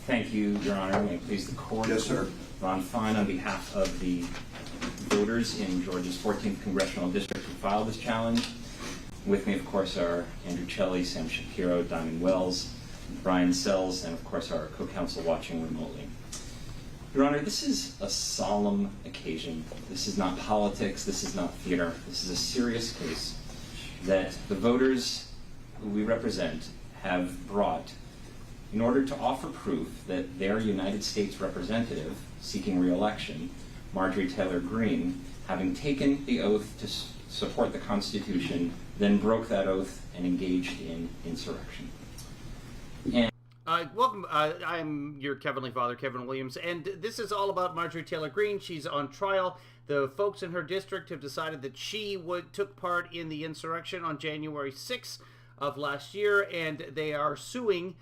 Thank you, Your Honor. May it please the court. Yes, sir. Ron Fine on behalf of the voters in Georgia's 14th Congressional District who filed this challenge. With me, of course, are Andrew Celli, Sam Shapiro, Diamond Wells, Brian Sells, and of course our co-counsel watching remotely. Your Honor, this is a solemn occasion. This is not politics. This is not theater. This is a serious case that the voters who we represent have brought in order to offer proof that their United States representative seeking re-election, Marjorie Taylor Greene, having taken the oath to support the Constitution, then broke that oath and engaged in insurrection. And welcome. I'm your Kevin father, Kevin Williams, and this is all about Marjorie Taylor Greene. She's on trial. The folks in her district have decided that she took part in the insurrection on January 6th of last year, and they are suing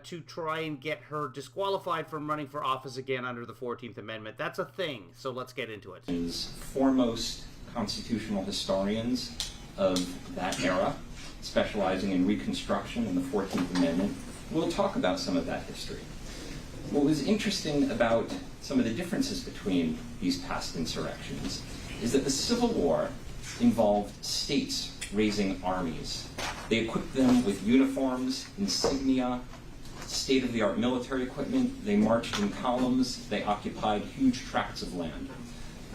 to try and get her disqualified from running for office again under the 14th Amendment. That's a thing, so let's get into it. Foremost constitutional historians of that era, specializing in Reconstruction and the 14th Amendment, will talk about some of that history. What was interesting about some of the differences between these past insurrections is that the Civil War involved states raising armies. They equipped them with uniforms, insignia, state-of-the-art military equipment. They marched in columns. They occupied huge tracts of land.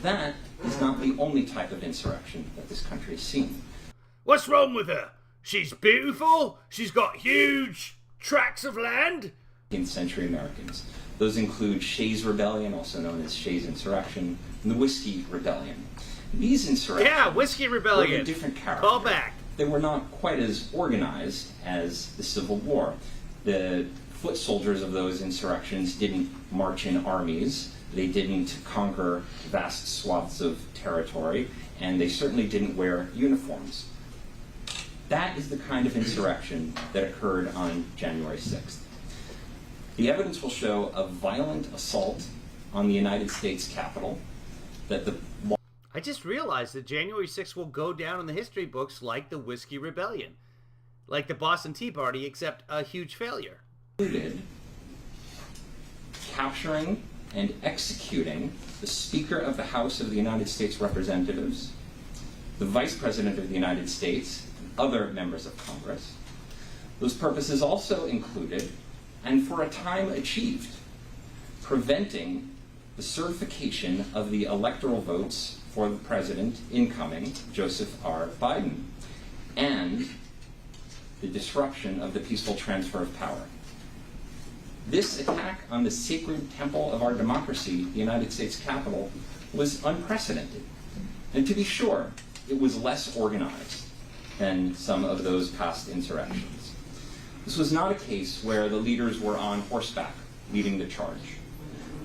That is not the only type of insurrection that this country has seen. What's wrong with her? She's beautiful. She's got huge tracts of land. 18th century Americans. Those include Shays' Rebellion, also known as Shays' Insurrection, and the Whiskey Rebellion. These insurrections, yeah, Whiskey Rebellion, were of a different character. Call back. They were not quite as organized as the Civil War. The foot soldiers of those insurrections didn't march in armies. They didn't conquer vast swaths of territory, and they certainly didn't wear uniforms. That is the kind of insurrection that occurred on January 6th. The evidence will show a violent assault on the United States Capitol that the... I just realized that January 6th will go down in the history books like the Whiskey Rebellion. Like the Boston Tea Party, except a huge failure. Included capturing and executing the Speaker of the House of the United States Representatives, the Vice President of the United States, and other members of Congress. Those purposes also included, and for a time achieved, preventing the certification of the electoral votes for the president incoming, Joseph R. Biden, and the disruption of the peaceful transfer of power. This attack on the sacred temple of our democracy, the United States Capitol, was unprecedented. And to be sure, it was less organized than some of those past insurrections. This was not a case where the leaders were on horseback leading the charge.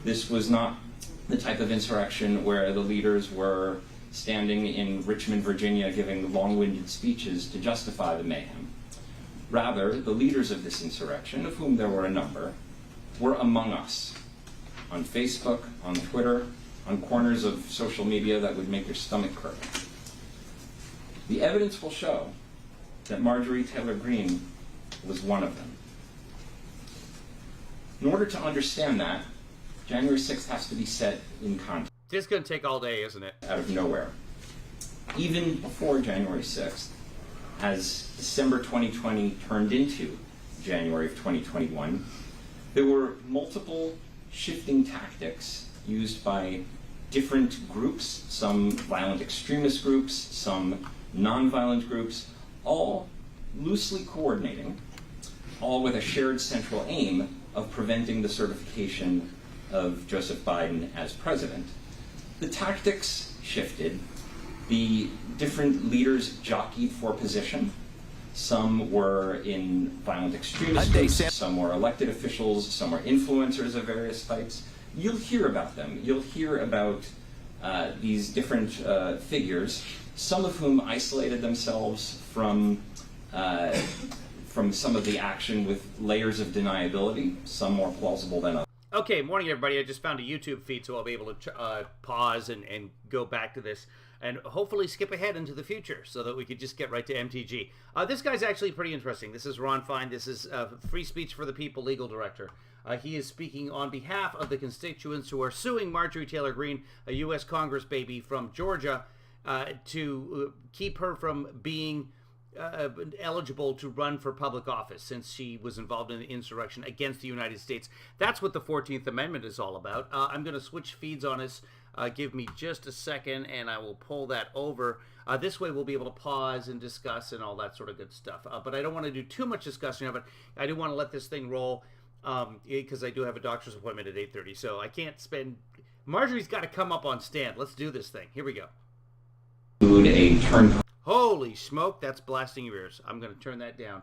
This was not the type of insurrection where the leaders were standing in Richmond, Virginia, giving long-winded speeches to justify the mayhem. Rather, the leaders of this insurrection, of whom there were a number, were among us, on Facebook, on Twitter, on corners of social media that would make your stomach curdle. The evidence will show that Marjorie Taylor Greene was one of them. In order to understand that, January 6th has to be set in context. This is going to take all day, isn't it? Out of nowhere. Even before January 6th, as December 2020 turned into January of 2021, there were multiple shifting tactics used by different groups, some violent extremist groups, some nonviolent groups, all loosely coordinating, all with a shared central aim of preventing the certification of Joseph Biden as president. The tactics shifted. The different leaders jockeyed for position. Some were in violent extremist groups, some were elected officials, some were influencers of various types. You'll hear about them. You'll hear about these different figures, some of whom isolated themselves from some of the action with layers of deniability, some more plausible than others. Okay, morning everybody. I just found a YouTube feed, so I'll be able to pause and go back to this and hopefully skip ahead into the future so that we could just get right to MTG. This guy's actually pretty interesting. This is Ron Fine. This is Free Speech for the People legal director. He is speaking on behalf of the constituents who are suing Marjorie Taylor Greene, a U.S. Congress baby from Georgia, to keep her from being eligible to run for public office since she was involved in the insurrection against the United States. That's what the 14th Amendment is all about. I'm going to switch feeds on us. Give me just a second, and I will pull that over. This way we'll be able to pause and discuss and all that sort of good stuff. But I don't want to do too much discussion of it. I do want to let this thing roll because I do have a doctor's appointment at 8:30, so I can't spend... Marjorie's got to come up on stand. Let's do this thing. Here we go. A turn. Holy smoke, that's blasting your ears. I'm going to turn that down.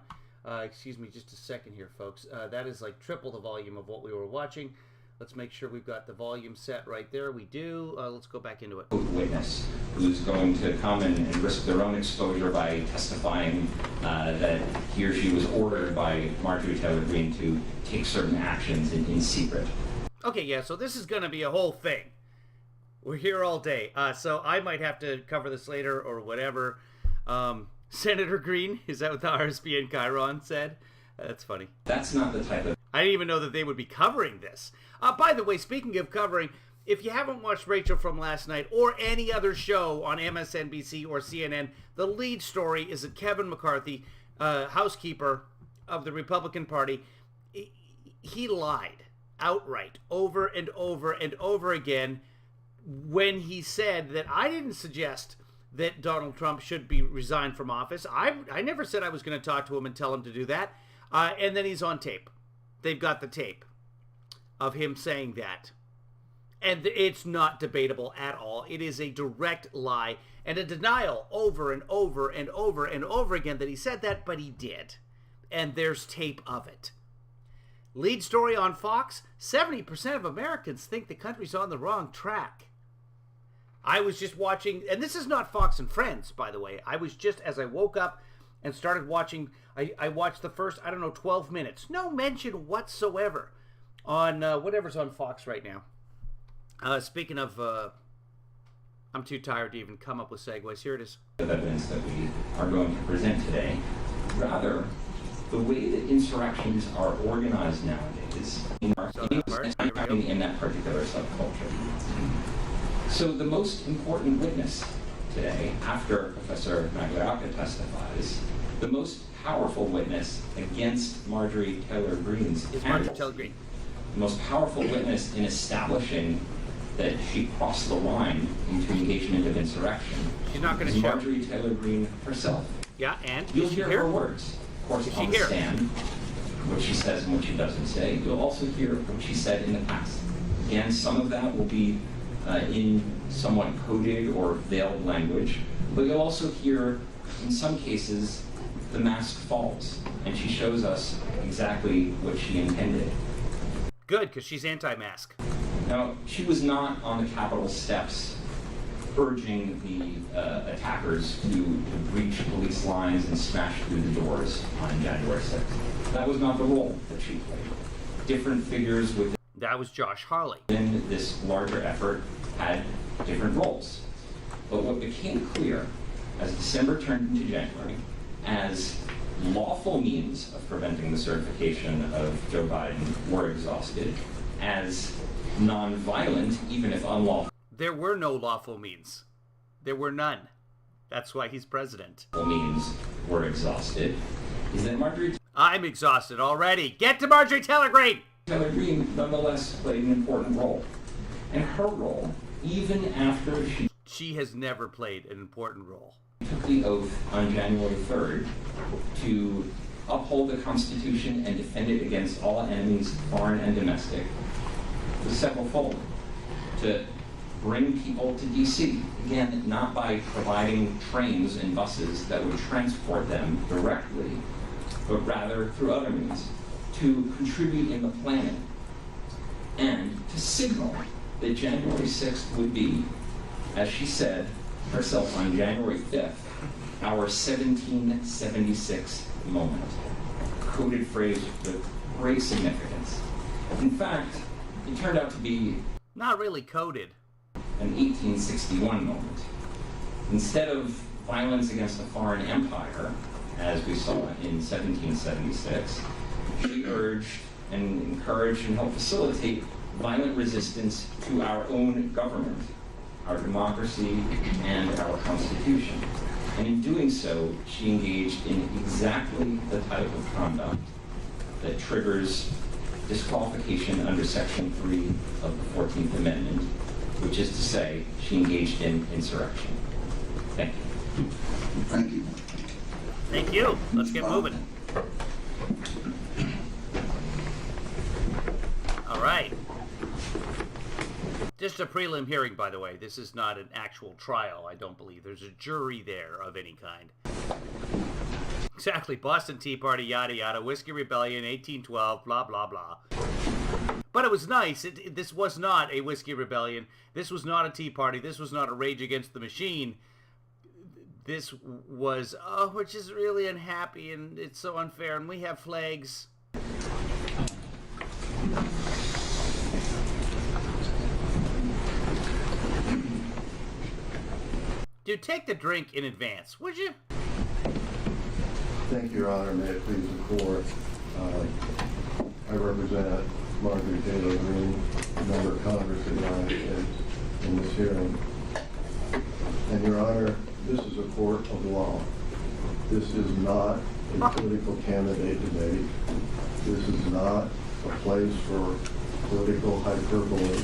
Excuse me just a second here, folks. That is like triple the volume of what we were watching. Let's make sure we've got the volume set right there. We do. Let's go back into it. Witness who's going to come and risk their own exposure by testifying that he or she was ordered by Marjorie Taylor Greene to take certain actions in secret. Okay, yeah, so this is going to be a whole thing. We're here all day. So I might have to cover this later or whatever. Senator Greene, is that what the RSBN Chiron said? That's funny. That's not the type of... I didn't even know that they would be covering this. By the way, speaking of covering, if you haven't watched Rachel from last night or any other show on MSNBC or CNN, the lead story is that Kevin McCarthy, housekeeper of the Republican Party, he lied outright over and over and over again when he said that I didn't suggest that Donald Trump should be resigned from office. I never said I was going to talk to him and tell him to do that. And then he's on tape. They've got the tape of him saying that. And it's not debatable at all. It is a direct lie and a denial over and over and over and over again that he said that, but he did. And there's tape of it. Lead story on Fox, 70% of Americans think the country's on the wrong track. I was just watching, and this is not Fox and Friends, by the way. I was just, as I woke up and started watching, I watched the first, 12 minutes. No mention whatsoever on whatever's on Fox right now. Speaking of, I'm too tired to even come up with segues. Here it is. Evidence that we are going to present today. Rather, the way that insurrections are organized nowadays in that particular subculture. So the most important witness today, after Professor Marjorie testifies, the most powerful witness against Marjorie Taylor Greene's candidacy, the most powerful witness in establishing that she crossed the line into engagement of insurrection, she's not going to is Marjorie Taylor Greene herself. Yeah, and you'll hear her words, of course, on the stand, what she says and what she doesn't say. You'll also hear what she said in the past. Again, some of that will be in somewhat coded or veiled language, but you'll also hear, in some cases, the mask falls, and she shows us exactly what she intended. Good, because she's anti-mask. Now, she was not on the Capitol steps urging the attackers to breach police lines and smash through the doors on January 6th. That was not the role that she played. Different figures within that was Josh Hawley. In this larger effort had different roles. But what became clear as December turned into January, as lawful means of preventing the certification of Joe Biden were exhausted, as nonviolent, even if unlawful, there were no lawful means. There were none. That's why he's president. Means were exhausted, is that Marjorie... I'm exhausted already. Get to Marjorie Taylor Greene! Taylor Greene nonetheless played an important role. And her role, even after she has never played an important role. Took the oath on January 3rd to uphold the Constitution and defend it against all enemies, foreign and domestic, was several-fold. To bring people to D.C., again, not by providing trains and buses that would transport them directly, but rather through other means, to contribute in the planning, and to signal that January 6th would be, as she said herself on January 5th, our 1776 moment. A coded phrase with great significance. In fact, it turned out to be not really coded. An 1861 moment. Instead of violence against a foreign empire, as we saw in 1776, she urged and encourage and help facilitate violent resistance to our own government, our democracy, and our Constitution. And in doing so, she engaged in exactly the type of conduct that triggers disqualification under Section 3 of the 14th Amendment, which is to say, she engaged in insurrection. Thank you. Thank you. Thank you. Let's get moving. All right. Just a prelim hearing, by the way. This is not an actual trial, I don't believe. There's a jury there of any kind. Exactly. Boston Tea Party, yada yada. Whiskey Rebellion, 1812, blah blah blah. But it was nice. This was not a Whiskey Rebellion. This was not a Tea Party. This was not a Rage Against the Machine. This was, oh, we're just really unhappy and it's so unfair and we have flags. Dude, take the drink in advance, would you? Thank you, Your Honor. May it please the Court. I represent Marjorie Taylor Greene, member of Congress of the United States, in this hearing. And Your Honor, this is a court of law. This is not a political candidate debate. This is not a place for political hyperbole.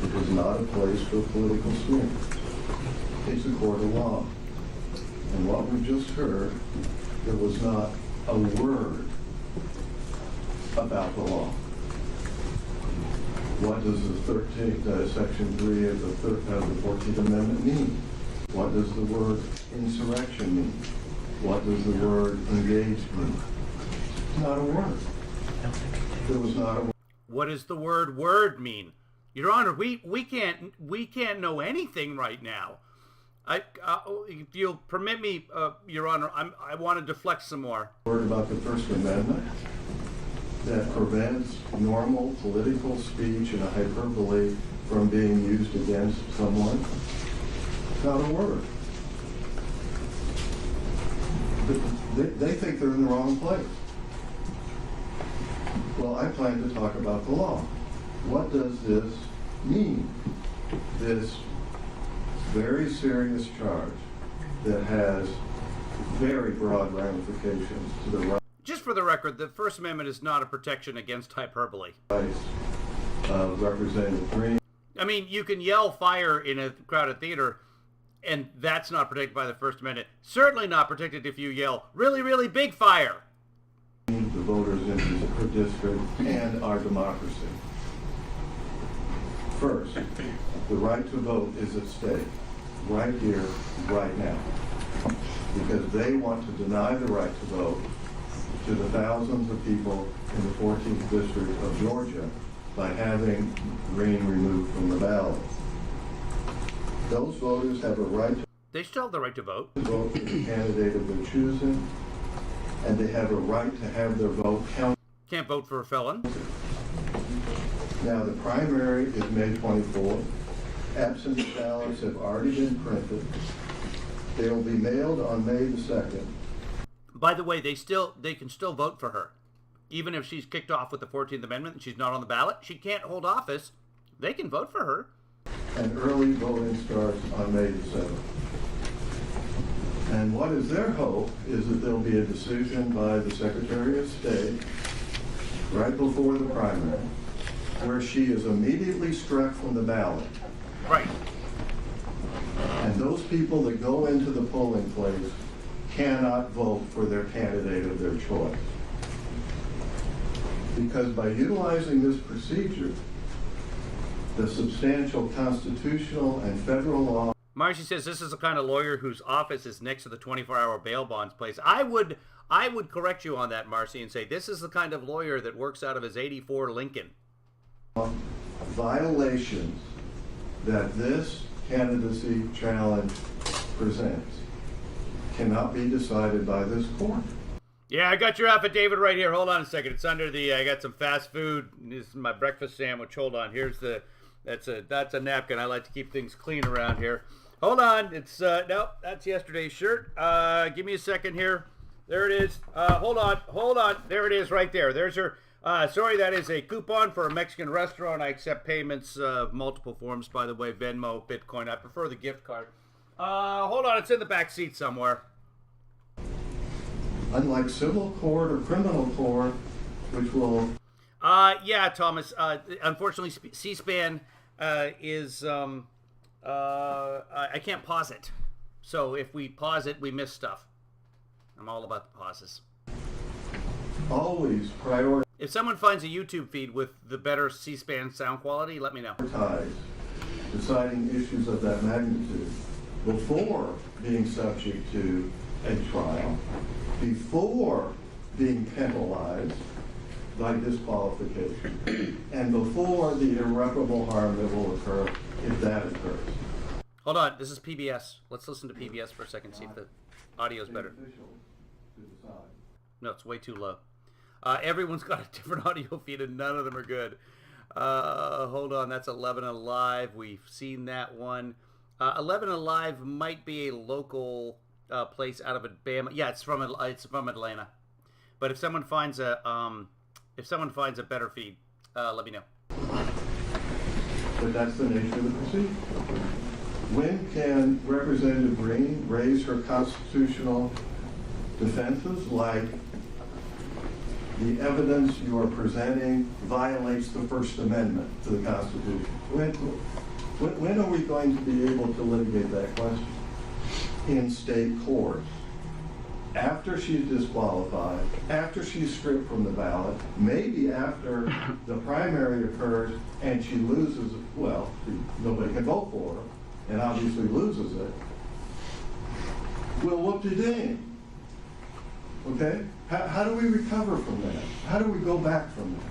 It is not a place for political smear. It's a court of law. And what we've just heard, there was not a word about the law. What does the Section 3 of the 14th Amendment mean? What does the word insurrection mean? What does the word engaged mean? Not a word. There was not a word. What does the word mean? Your Honor, we can't know anything right now. If you'll permit me, Your Honor, I want to deflect some more. Word about the First Amendment that prevents normal political speech and a hyperbole from being used against someone. Not a word. They think they're in the wrong place. Well, I plan to talk about the law. What does this mean? This very serious charge that has very broad ramifications to the rights Just for the record, the First Amendment is not a protection against hyperbole. of Representative Greene. I mean, you can yell fire in a crowded theater, and that's not protected by the First Amendment. Certainly not protected if you yell, really, really big fire. The voters in her district and our democracy. First, the right to vote is at stake, right here, right now, because they want to deny the right to vote to the thousands of people in the 14th district of Georgia by having Greene removed from the ballot. Those voters have a right to They still have the right to vote. vote for the candidate of their choosing, and they have a right to have their vote counted. Can't vote for a felon. Now, the primary is May 24th. Absentee ballots have already been printed. They will be mailed on May the 2nd. By the way, they can still vote for her. Even if she's kicked off with the 14th Amendment and she's not on the ballot, she can't hold office. They can vote for her. And early voting starts on May the 7th. And what is their hope is that there'll be a decision by the Secretary of State right before the primary, where she is immediately struck from the ballot. Right. And those people that go into the polling place cannot vote for their candidate of their choice. Because by utilizing this procedure, the substantial constitutional and federal law. Marcy says this is the kind of lawyer whose office is next to the 24-hour bail bonds place. I would correct you on that, Marcy, and say this is the kind of lawyer that works out of his '84 Lincoln. Violations that this candidacy challenge presents cannot be decided by this court. Yeah, I got your affidavit right here. Hold on a second. It's under the. I got some fast food. This is my breakfast sandwich. Hold on. Here's the. That's a napkin. I like to keep things clean around here. Hold on. It's no. That's yesterday's shirt. Give me a second here. There it is. Hold on. There it is right there. There's your Sorry, that is a coupon for a Mexican restaurant. I accept payments of multiple forms, by the way. Venmo, Bitcoin. I prefer the gift card. Hold on, it's in the back seat somewhere. Unlike civil court or criminal court, which will... Yeah, Thomas. Unfortunately, C-SPAN is... I can't pause it. So if we pause it, we miss stuff. I'm all about the pauses. always prioritize If someone finds a YouTube feed with the better C-SPAN sound quality, let me know. deciding issues of that magnitude before being subject to a trial, before being penalized by disqualification, and before the irreparable harm that will occur if that occurs. Hold on, this is PBS. Let's listen to PBS for a second, see if the audio is better. No, it's way too low. Everyone's got a different audio feed and none of them are good. Hold on, that's 11 Alive. We've seen that one. 11 Alive might be a local place out of Alabama. Yeah, it's from Atlanta. But if someone finds a better feed, let me know. But that's the nature of the proceeding. When can Representative Greene raise her constitutional defenses like the evidence you are presenting violates the First Amendment to the Constitution? When are we going to be able to litigate that question? In state court. After she's disqualified, after she's stripped from the ballot, maybe after the primary occurs and she loses, well, nobody can vote for her, and obviously loses it, we'll whoop de ding. Okay? How do we recover from that? How do we go back from that?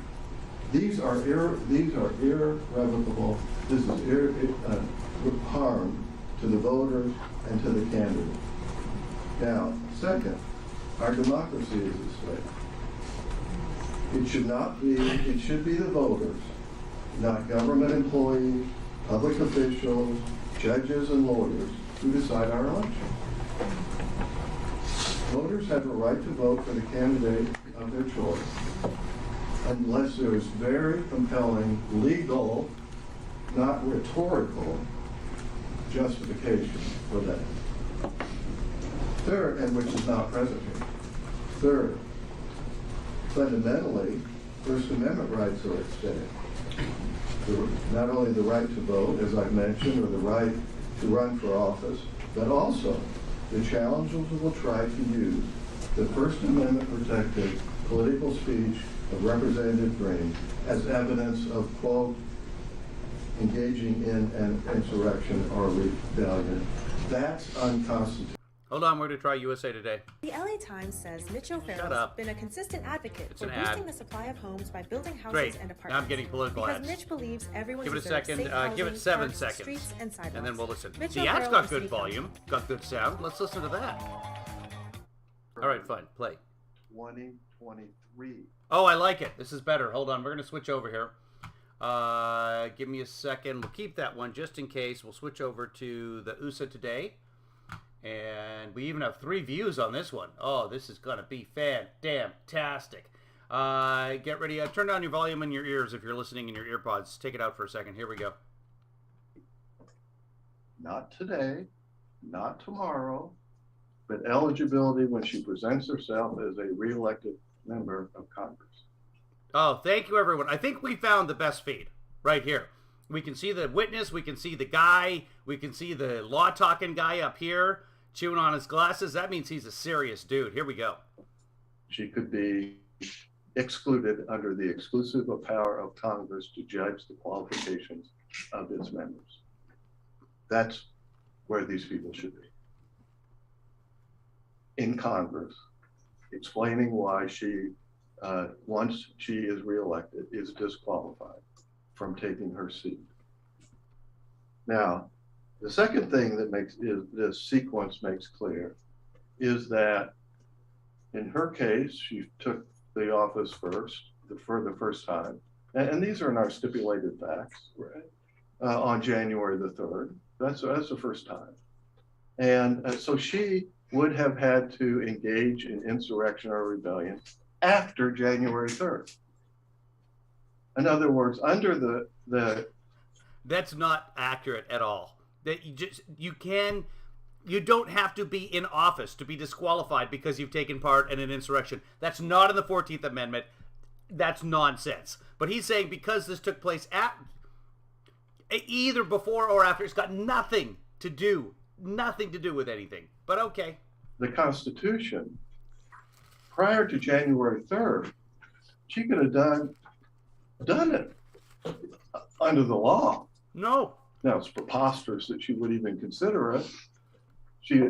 These are irrevocable. This is harm to the voters and to the candidate. Now, second, our democracy is this way. It should be the voters, not government employees, public officials, judges and lawyers who decide our election. Voters have a right to vote for the candidate of their choice unless there is very compelling legal, not rhetorical, justification for that. Third, and which is not present here. Third, fundamentally, First Amendment rights are at stake. Not only the right to vote, as I've mentioned, or the right to run for office, but also the challengers will try to use the First Amendment protected political speech of Representative Greene as evidence of, quote, engaging in an insurrection or rebellion. That's unconstitutional. Hold on, we're going to try USA Today. The LA Times says Mitch O'Farrell's been a consistent advocate for boosting the supply of homes by building houses and apartments. Now I'm getting political because ads. Mitch believes everyone give it a deserves second. safe housing, Give it 7 parks, seconds, streets, and sidewalks. and then we'll listen. Mitch The ad's O'Farrell got good received- volume, got good sound. Let's listen to that. All right, fine. Play. 2023. Oh, I like it. This is better. Hold on. We're going to switch over here. Give me a second. We'll keep that one just in case. We'll switch over to the USA Today. And we even have 3 views on this one. Oh, this is going to be fantastic. Get ready. Turn down your volume in your ears if you're listening in your earpods. Take it out for a second. Here we go. Not today, not tomorrow, but eligibility when she presents herself as a re-elected member of Congress. Oh, thank you, everyone. I think we found the best feed right here. We can see the witness. We can see the guy. We can see the law-talking guy up here chewing on his glasses. That means he's a serious dude. Here we go. She could be excluded under the exclusive power of Congress to judge the qualifications of its members. That's where these people should be. In Congress, explaining why she, once she is reelected, is disqualified from taking her seat. Now, the second thing that this sequence makes clear is that in her case, she took the office for the first time, and these are in our stipulated facts, right? On January the 3rd. That's the first time. And so she would have had to engage in insurrection or rebellion after January 3rd. In other words, under the That's not accurate at all. That you don't have to be in office to be disqualified because you've taken part in an insurrection. That's not in the 14th Amendment. That's nonsense. But he's saying because this took place either before or after, it's got nothing to do with anything. But okay. the Constitution, prior to January 3rd, she could have done it under the law. No. Now, it's preposterous that she would even consider it. She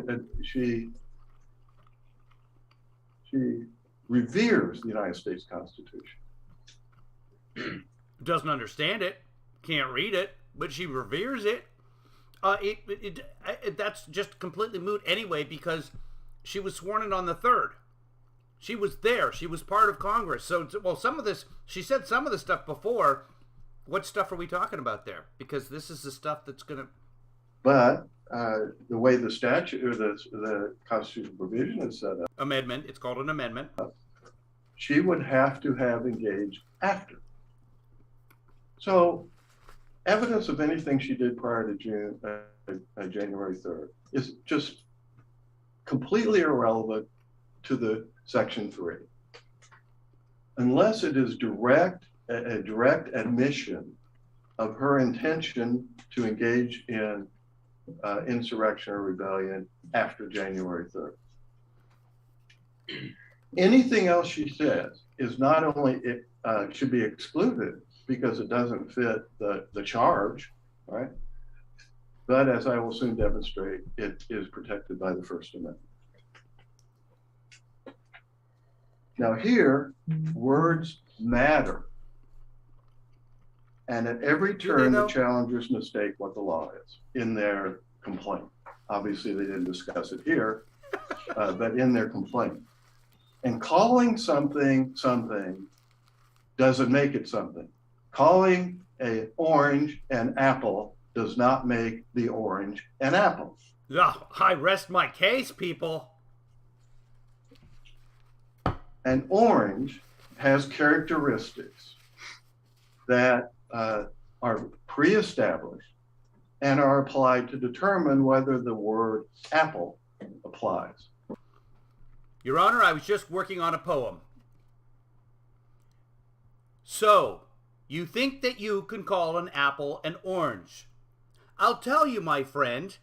reveres the United States Constitution. Doesn't understand it, can't read it, but she reveres it. That's just completely moot anyway because she was sworn in on the 3rd. She was there. She was part of Congress. So, well, some of this, she said some of the stuff before. What stuff are we talking about there? Because this is the stuff that's going to... But the way the statute or the constitutional provision is set up, amendment, it's called an amendment. She would have to have engaged after. So evidence of anything she did prior to January 3rd is just completely irrelevant to the Section 3. Unless it is a direct admission of her intention to engage in insurrection or rebellion after January 3rd. Anything else she says is not only, it should be excluded because it doesn't fit the charge, right? But as I will soon demonstrate, it is protected by the First Amendment. Now here, words matter. And at every turn, the challengers mistake what the law is in their complaint. Obviously, they didn't discuss it here, but in their complaint. And calling something doesn't make it something. Calling an orange an apple does not make the orange an apple. I rest my case, people. An orange has characteristics that are pre-established and are applied to determine whether the word apple applies. Your Honor, I was just working on a poem. So, you think that you can call an apple an orange? I'll tell you, my friend,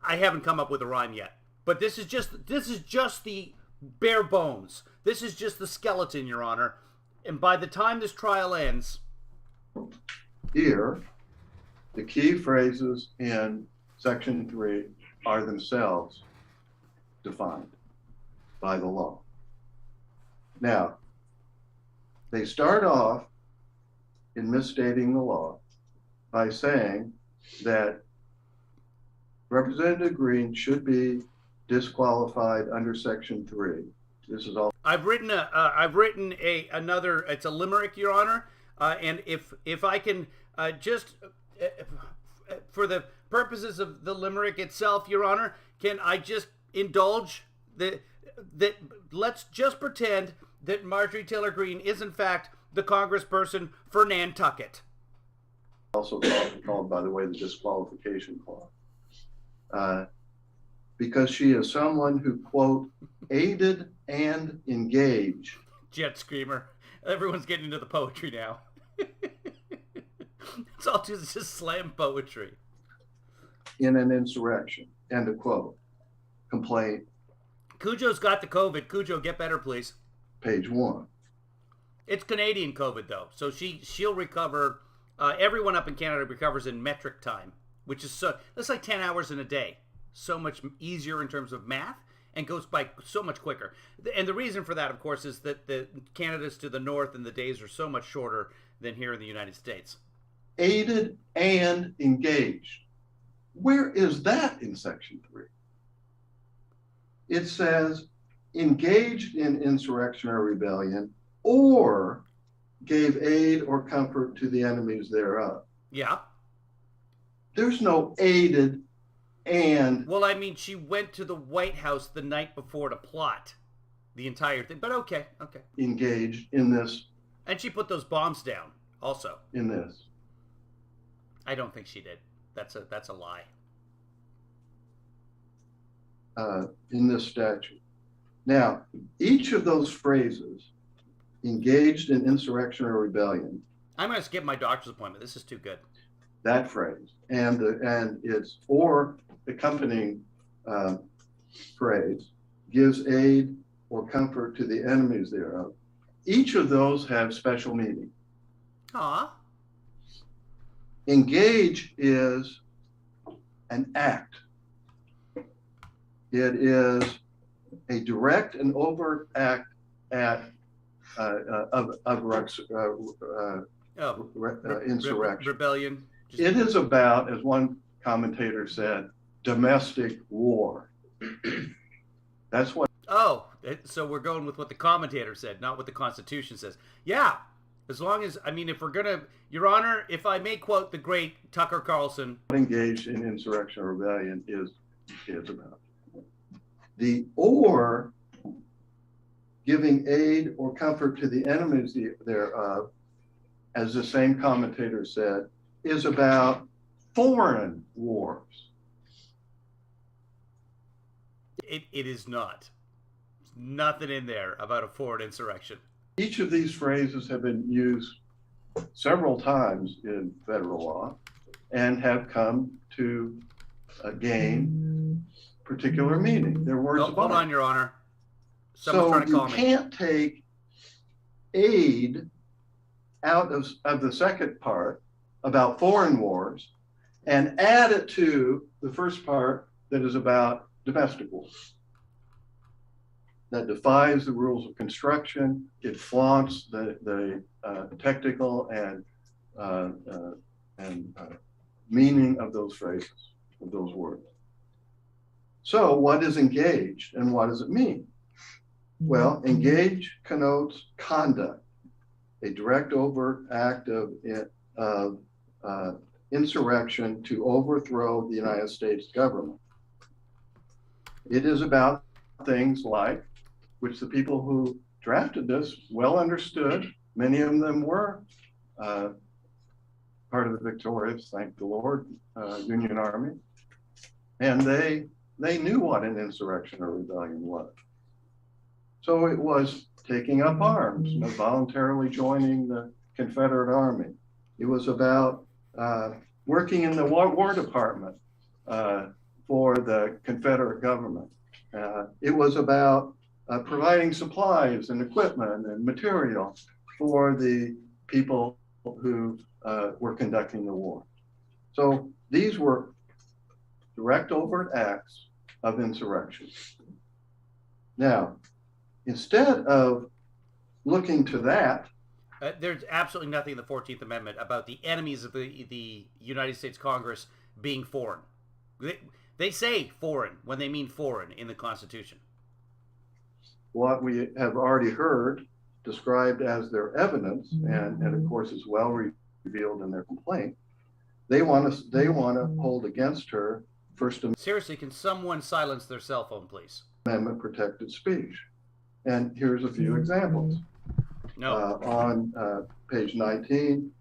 I haven't come up with a rhyme yet, but this is just the bare bones. This is just the skeleton, Your Honor. And by the time this trial ends... Here, the key phrases in Section 3 are themselves defined by the law. Now, they start off in misstating the law by saying that Representative Greene should be disqualified under Section 3. This is all. I've written another. It's a limerick, Your Honor, and if I can just for the purposes of the limerick itself, Your Honor, can I just indulge that? Let's just pretend that Marjorie Taylor Greene is in fact the congressperson for Nantucket. Also called, by the way, the disqualification clause. Because she is someone who, quote, aided and engaged. Jet screamer. Everyone's getting into the poetry now. It's all just slam poetry. In an insurrection, end of quote. Complaint. Cujo's got the COVID. Cujo, get better, please. Page 1. It's Canadian COVID, though, so she'll recover. Everyone up in Canada recovers in metric time, which is that's like 10 hours in a day. So much easier in terms of math and goes by so much quicker. And the reason for that, of course, is that Canada's to the north and the days are so much shorter than here in the United States. Aided and engaged. Where is that in Section 3? It says engaged in insurrection or rebellion or gave aid or comfort to the enemies thereof. Yeah. There's no aided and... Well, I mean, she went to the White House the night before to plot the entire thing, but okay. Engaged in this And she put those bombs down also. in this. I don't think she did. That's a lie. In this statute. Now, each of those phrases, engaged in insurrection or rebellion, I'm going to skip my doctor's appointment. This is too good. that phrase, and its or accompanying phrase, gives aid or comfort to the enemies thereof. Each of those have special meaning. Aw. Engage is an act. It is a direct and overt act of insurrection. Rebellion. It is about, as one commentator said, domestic war. That's what. Oh, so we're going with what the commentator said, not what the Constitution says. Yeah, as long as, I mean, if we're going to, Your Honor, if I may quote the great Tucker Carlson. Engaged in insurrection or rebellion is about. The or, giving aid or comfort to the enemies thereof, as the same commentator said, is about foreign wars. It is not. There's nothing in there about a foreign insurrection. Each of these phrases have been used several times in federal law and have come to gain particular meaning. Their words of Hold art. on, Your Honor. Someone's So trying to call you me. can't take aid out of the second part about foreign wars and add it to the first part that is about domestic wars. That defies the rules of construction. It flaunts the technical and meaning of those phrases, of those words. So what is engaged and what does it mean? Well, engage connotes conduct, a direct overt act of insurrection to overthrow the United States government. It is about things like, which the people who drafted this well understood, many of them were part of the victorious, thank the Lord, Union Army, and they knew what an insurrection or rebellion was. So it was taking up arms, voluntarily joining the Confederate Army. It was about working in the War Department for the Confederate government. It was about providing supplies and equipment and material for the people who were conducting the war. So these were direct overt acts of insurrection. Now, instead of looking to that, there's absolutely nothing in the 14th Amendment about the enemies of the United States Congress being foreign. They say foreign when they mean foreign in the Constitution. What we have already heard described as their evidence, and of course is well revealed in their complaint, they want to hold against her First Seriously, can someone silence their cell phone, please? Amendment protected speech. And here's a few examples. No. On page 19,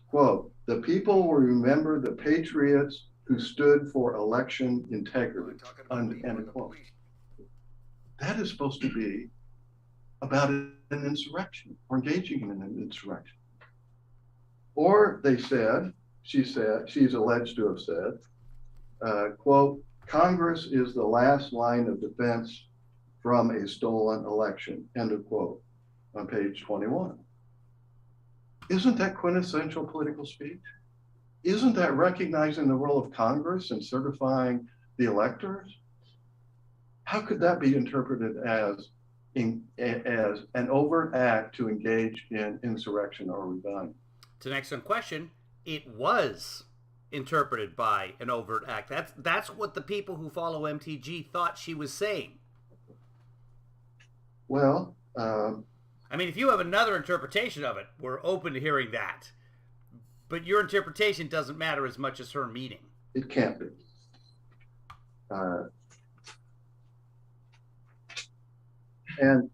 quote, "The people will remember the patriots who stood for election integrity," end quote. That is supposed to be about an insurrection or engaging in an insurrection. Or they said, she's alleged to have said, quote, "Congress is the last line of defense from a stolen election," end of quote, on page 21. Isn't that quintessential political speech? Isn't that recognizing the role of Congress and certifying the electors? How could that be interpreted as an overt act to engage in insurrection or rebellion? To the next question, it was interpreted by an overt act. That's what the people who follow MTG thought she was saying. Well, I mean, if you have another interpretation of it, we're open to hearing that. But your interpretation doesn't matter as much as her meaning. it can't be. And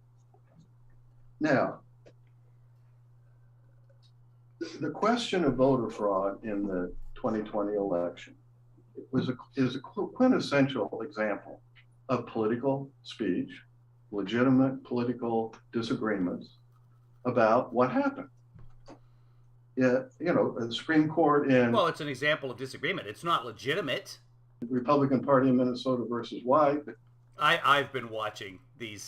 now, the question of voter fraud in the 2020 election is a quintessential example of political speech, legitimate political disagreements about what happened. Yeah, you know, the Supreme Court in Well, it's an example of disagreement. It's not legitimate. the Republican Party in Minnesota versus White. I've been watching the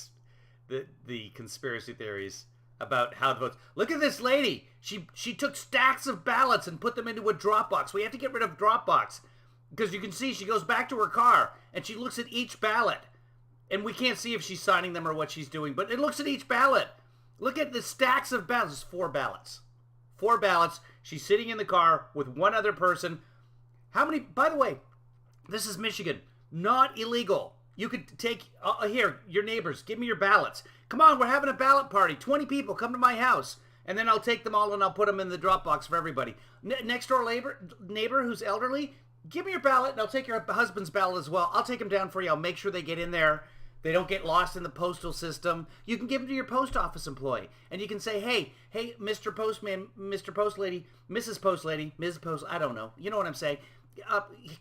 conspiracy theories about how to vote. Look at this lady. She took stacks of ballots and put them into a Dropbox. We have to get rid of Dropbox because you can see she goes back to her car and she looks at each ballot, and we can't see if she's signing them or what she's doing, but it looks at each ballot. Look at the stacks of ballots. It's 4 ballots. 4 ballots. She's sitting in the car with one other person. How many? By the way, this is Michigan. Not illegal. You could take, here, your neighbors, give me your ballots. Come on, we're having a ballot party. 20 people, come to my house. And then I'll take them all and I'll put them in the Dropbox for everybody. Next door neighbor who's elderly, give me your ballot and I'll take your husband's ballot as well. I'll take them down for you. I'll make sure they get in there. They don't get lost in the postal system. You can give them to your post office employee. And you can say, hey, Mr. Postman, Mr. Post Lady, Mrs. Post Lady, Ms. Post, I don't know. You know what I'm saying.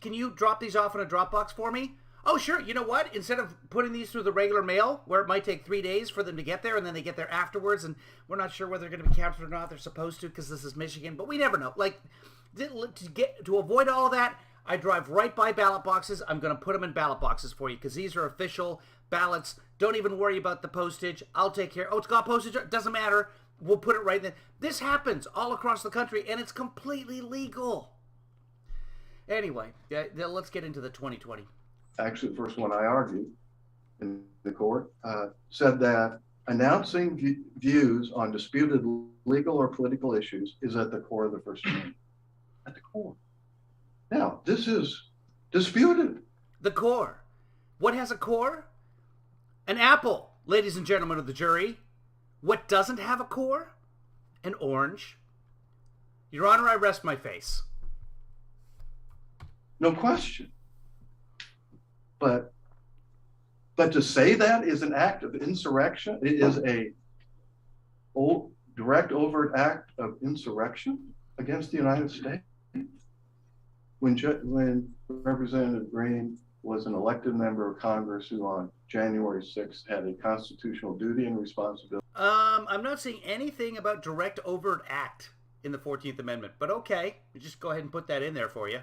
Can you drop these off in a Dropbox for me? Oh, sure. You know what? Instead of putting these through the regular mail, where it might take 3 days for them to get there, and then they get there afterwards, and we're not sure whether they're going to be captured or not. They're supposed to because this is Michigan, but we never know. Like, to avoid all of that, I drive right by ballot boxes. I'm going to put them in ballot boxes for you because these are official ballots. Don't even worry about the postage. I'll take care. Oh, it's got postage. It doesn't matter. We'll put it right there. This happens all across the country, and it's completely legal. Anyway, let's get into the 2020. Actually, the first one I argued in the court said that announcing views on disputed legal or political issues is at the core of the First Amendment. At the core. Now, this is disputed. The core. What has a core? An apple, ladies and gentlemen of the jury. What doesn't have a core? An orange. Your Honor, I rest my face. No question. But to say that is an act of insurrection, it is a direct, overt act of insurrection against the United States. When Representative Greene was an elected member of Congress who on January 6th had a constitutional duty and responsibility. I'm not seeing anything about direct, overt act in the 14th Amendment, but okay, just go ahead and put that in there for you.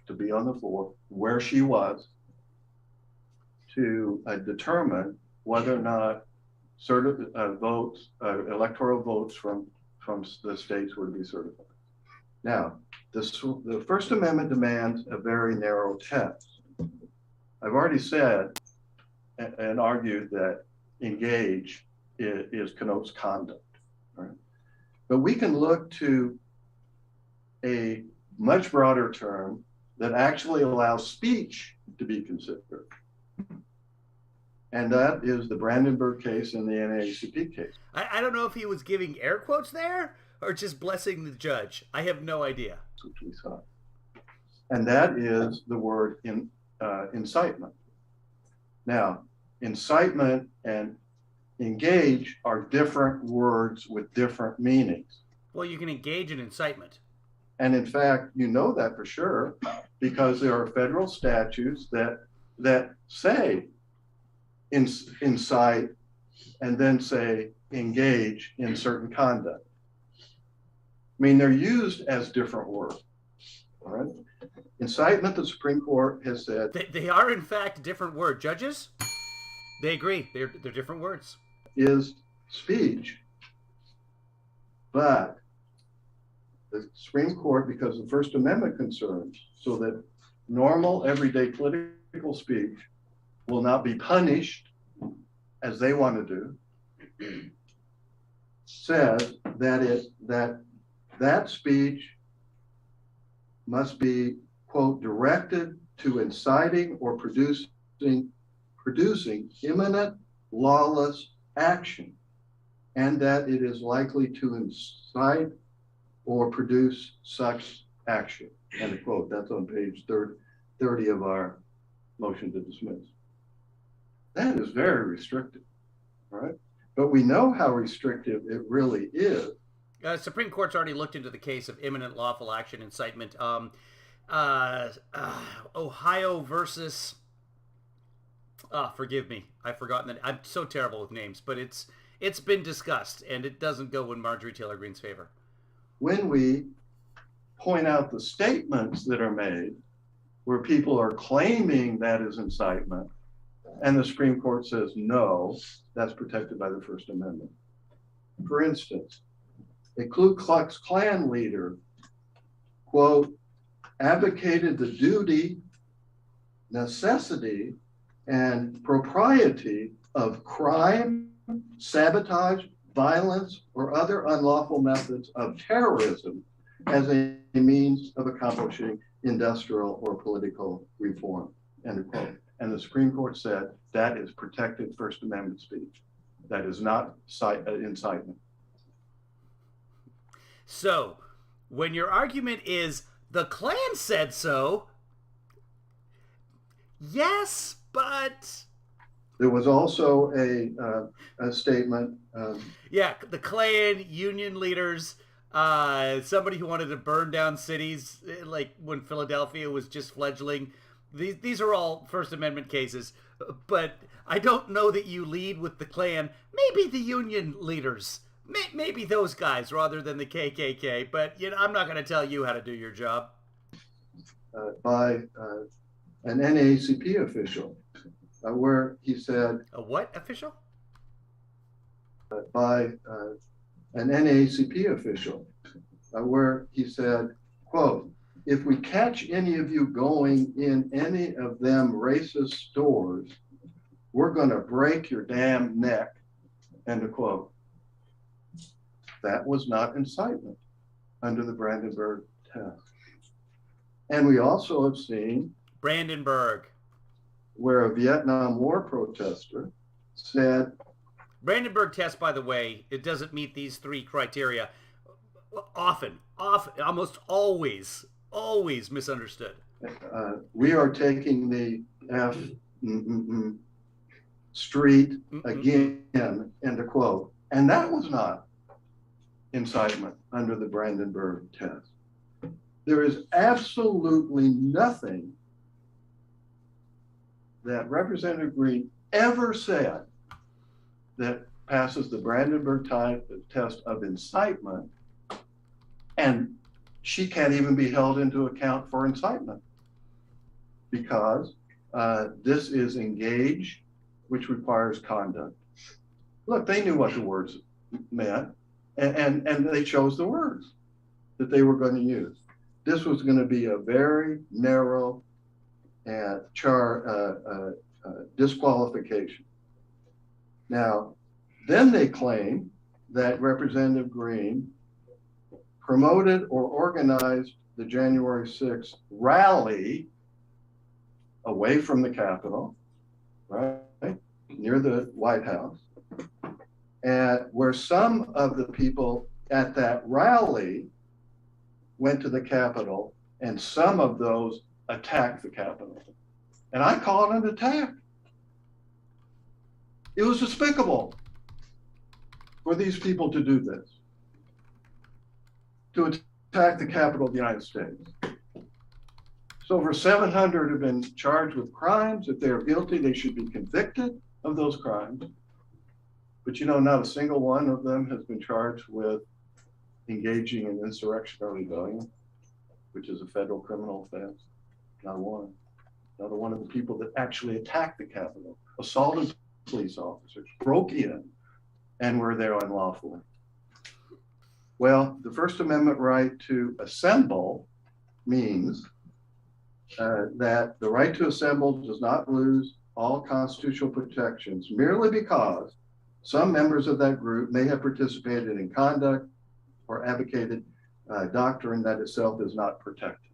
To be on the floor where she was to determine whether or not certain votes, electoral votes from the states were to be certified. Now, the First Amendment demands a very narrow test. I've already said and argued that engage connotes conduct, right? But we can look to a much broader term that actually allows speech to be considered. And that is the Brandenburg case and the NAACP case. I don't know if he was giving air quotes there or just blessing the judge. I have no idea. Which we saw. And that is the word incitement. Now, incitement and engage are different words with different meanings. Well, you can engage in incitement. And in fact, you know that for sure, because there are federal statutes that say incite and then say engage in certain conduct. I mean, they're used as different words. All right. Incitement, the Supreme Court has said. They are, in fact, different words. Judges, they agree. They're different words. Is speech. But the Supreme Court, because the First Amendment concerns, so that normal, everyday political speech will not be punished as they want to do, says that speech must be, quote, directed to inciting or producing imminent lawless action, and that it is likely to incite or produce such action. End of quote. That's on page 30 of our motion to dismiss. That is very restrictive, right? But we know how restrictive it really is. Supreme Court's already looked into the case of imminent lawful action incitement. Ohio versus... forgive me. I've forgotten that. I'm so terrible with names, but it's been discussed, and it doesn't go in Marjorie Taylor Greene's favor. When we point out the statements that are made where people are claiming that is incitement, and the Supreme Court says no, that's protected by the First Amendment. For instance, a Ku Klux Klan leader, quote, advocated the duty, necessity, and propriety of crime, sabotage, violence, or other unlawful methods of terrorism as a means of accomplishing industrial or political reform, end quote. And the Supreme Court said that is protected First Amendment speech. That is not incitement. So, when your argument is the Klan said so, yes, but... There was also a statement. Yeah, the Klan, union leaders, somebody who wanted to burn down cities, like when Philadelphia was just fledgling. These are all First Amendment cases, but I don't know that you lead with the Klan. Maybe the union leaders, maybe those guys rather than the KKK. But I'm not going to tell you how to do your job. By an NAACP official, where he said, a what official? By an NAACP official, where he said, quote, if we catch any of you going in any of them racist stores, we're going to break your damn neck, end of quote. That was not incitement under the Brandenburg Test. And we also have seen Brandenburg, where a Vietnam War protester said, Brandenburg Test, by the way, it doesn't meet these three criteria. Often, almost always misunderstood. We are taking the F street again, end of quote. And that was not incitement under the Brandenburg Test. There is absolutely nothing that Representative Greene ever said that passes the Brandenburg Test of incitement, and she can't even be held into account for incitement because this is engage, which requires conduct. Look, they knew what the words meant, and they chose the words that they were going to use. This was going to be a very narrow disqualification. Now, then they claim that Representative Greene promoted or organized the January 6th rally away from the Capitol, right, near the White House, and where some of the people at that rally went to the Capitol, and some of those attacked the Capitol. And I call it an attack. It was despicable for these people to do this, to attack the Capitol of the United States. So over 700 have been charged with crimes. If they're guilty, they should be convicted of those crimes. But not a single one of them has been charged with engaging in insurrection or rebellion, which is a federal criminal offense. Not one. Not one of the people that actually attacked the Capitol, assaulted police officers, broke in, and were there unlawfully. Well, the First Amendment right to assemble means that the right to assemble does not lose all constitutional protections merely because some members of that group may have participated in conduct or advocated doctrine that itself is not protected.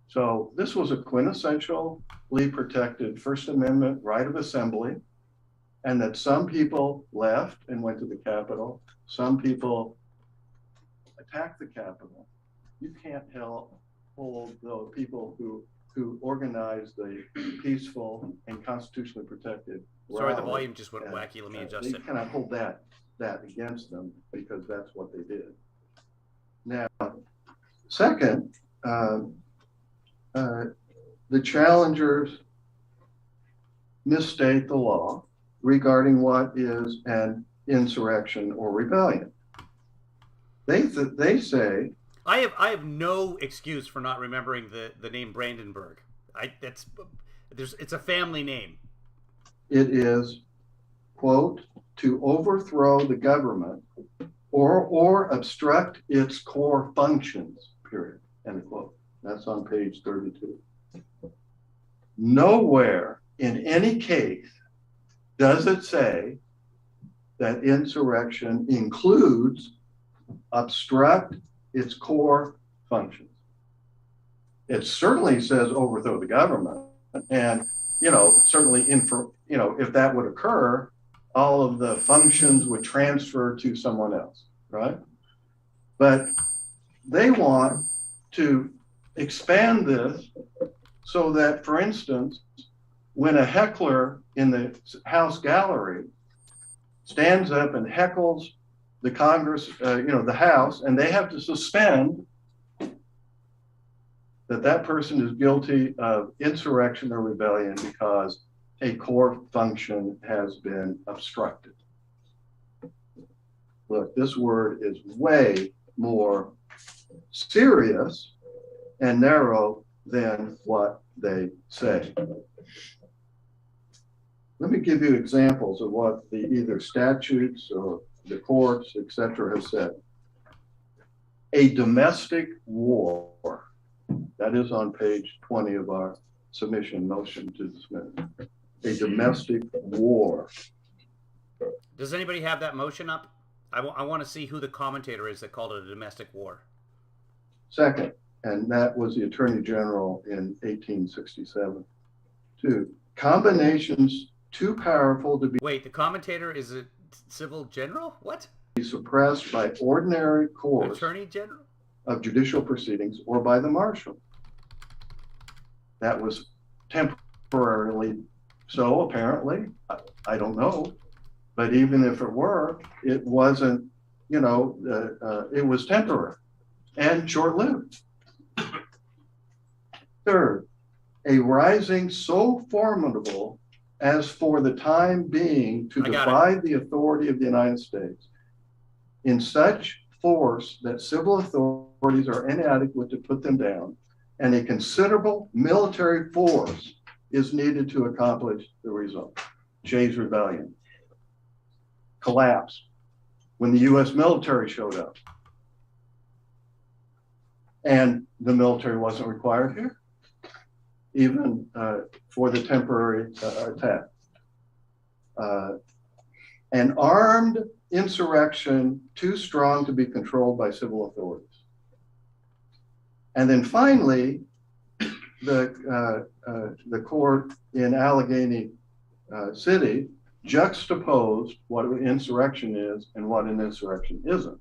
So this was a quintessentially protected First Amendment right of assembly, and that some people left and went to the Capitol, some people attacked the Capitol. You can't hold the people who who organized the peaceful and constitutionally protected Sorry, the rally. volume just went wacky. Let me adjust They it. cannot hold that against them because that's what they did. Now, second, the challengers misstate the law regarding what is an insurrection or rebellion. They say, I have no excuse for not remembering the name Brandenburg. It's a family name. it is, quote, to overthrow the government or obstruct its core functions, period, end quote. That's on page 32. Nowhere in any case does it say that insurrection includes obstruct its core functions. It certainly says overthrow the government, and certainly if that would occur, all of the functions would transfer to someone else, right? But they want to expand this so that, for instance, when a heckler in the House gallery stands up and heckles the Congress, the House, and they have to suspend, that person is guilty of insurrection or rebellion because a core function has been obstructed. Look, this word is way more serious and narrow than what they say. Let me give you examples of what the either statutes or the courts, etc., have said. A domestic war, that is on page 20 of our submission motion to dismiss. A domestic war. Does anybody have that motion up? I want to see who the commentator is that called it a domestic war. Second, and that was the Attorney General in 1867. 2, combinations too powerful to be Wait, the commentator is a civil general? What? suppressed by ordinary course Attorney General? of judicial proceedings or by the marshal. That was temporarily so, apparently. I don't know. But even if it were, it wasn't, it was temporary and short-lived. Third, a rising so formidable as for the time being to defy the authority of the United States in such force that civil authorities are inadequate to put them down, and a considerable military force is needed to accomplish the result. Jay's Rebellion collapsed when the U.S. military showed up. And the military wasn't required here, even for the temporary attack. An armed insurrection too strong to be controlled by civil authorities. And then finally, the court in Allegheny City juxtaposed what an insurrection is and what an insurrection isn't.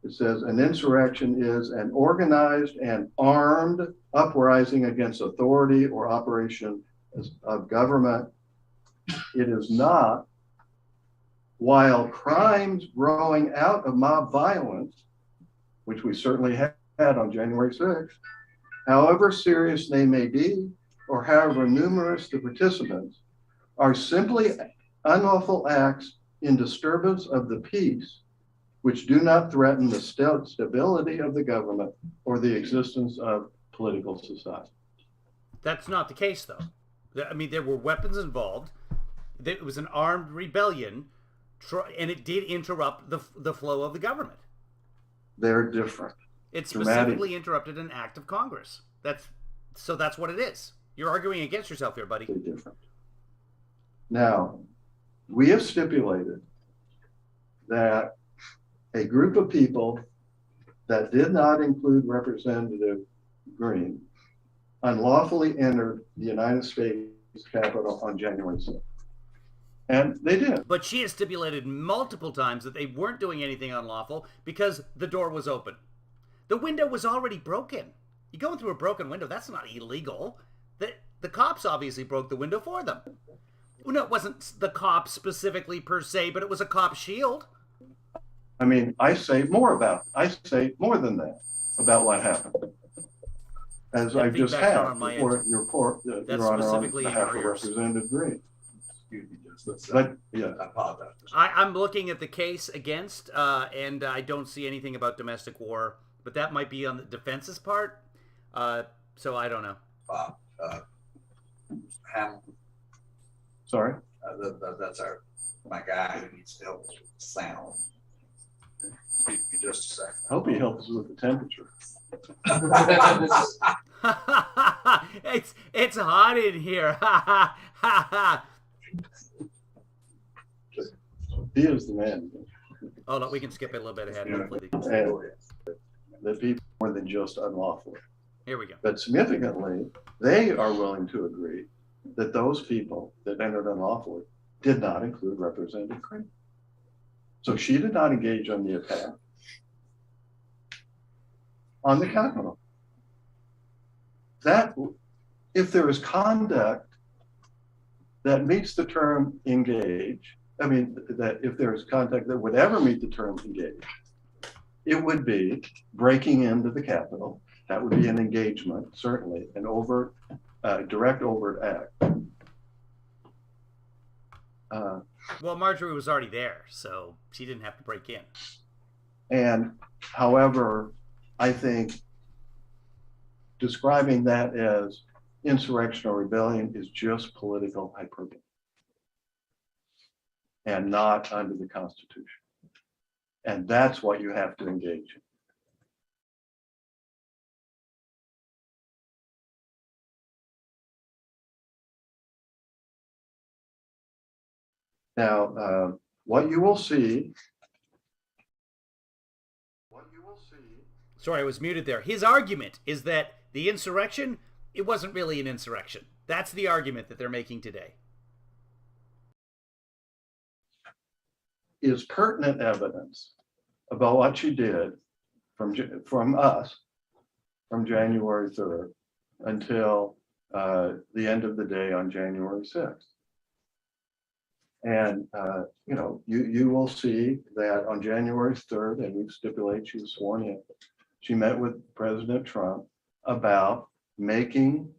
It says an insurrection is an organized and armed uprising against authority or operation of government. It is not, while crimes growing out of mob violence, which we certainly had on January 6th, however serious they may be, or however numerous the participants, are simply unlawful acts in disturbance of the peace, which do not threaten the stability of the government or the existence of political society. That's not the case, though. I mean, there were weapons involved. It was an armed rebellion, and it did interrupt the flow of the government. They're different. It specifically interrupted an act of Congress. That's what it is. You're arguing against yourself here, buddy. They're different. Now, we have stipulated that a group of people that did not include Representative Greene unlawfully entered the United States Capitol on January 6th. And they did. But she has stipulated multiple times that they weren't doing anything unlawful because the door was open. The window was already broken. You go through a broken window, that's not illegal. The cops obviously broke the window for them. No, it wasn't the cops specifically per se, but it was a cop shield. I mean, I say more than that about what happened. As I just had before your court, Your Honor, on behalf of Representative Greene. Excuse me, Judge. But, yeah. I apologize. I'm looking at the case against, and I don't see anything about domestic war, but that might be on the defense's part. So I don't know. Hamilton, Sorry? that's my guy who needs to help us with the sound. Give me just a second. I hope he helps us with the temperature. It's hot in here. He is the man. Oh no, we can skip a little bit ahead. Hopefully. And the people more than just unlawful. Here we go. But significantly, they are willing to agree that those people that entered unlawfully did not include Representative Greene. So she did not engage on the attack on the Capitol. That, if there is conduct that meets the term engage, I mean, that if there is conduct that would ever meet the term engage, it would be breaking into the Capitol. That would be an engagement, certainly, an overt, direct overt act. Well, Marjorie was already there, so she didn't have to break in. And however, I think describing that as insurrection or rebellion is just political hyperbole and not under the Constitution. And that's what you have to engage in. Now, what you will see. Sorry, I was muted there. His argument is that the insurrection, it wasn't really an insurrection. That's the argument that they're making today. Is pertinent evidence about what she did from us from January 3rd until the end of the day on January 6th. And, you know, you will see that on January 3rd, and we stipulate she was sworn in, she met with President Trump about making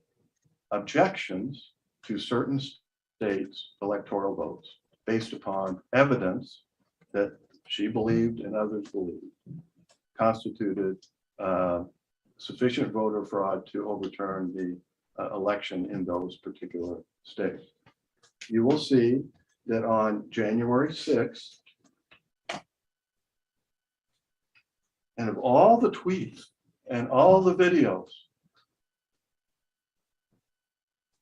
objections to certain states' electoral votes based upon evidence that she believed and others believed constituted sufficient voter fraud to overturn the election in those particular states. You will see that on January 6th, and of all the tweets and all the videos,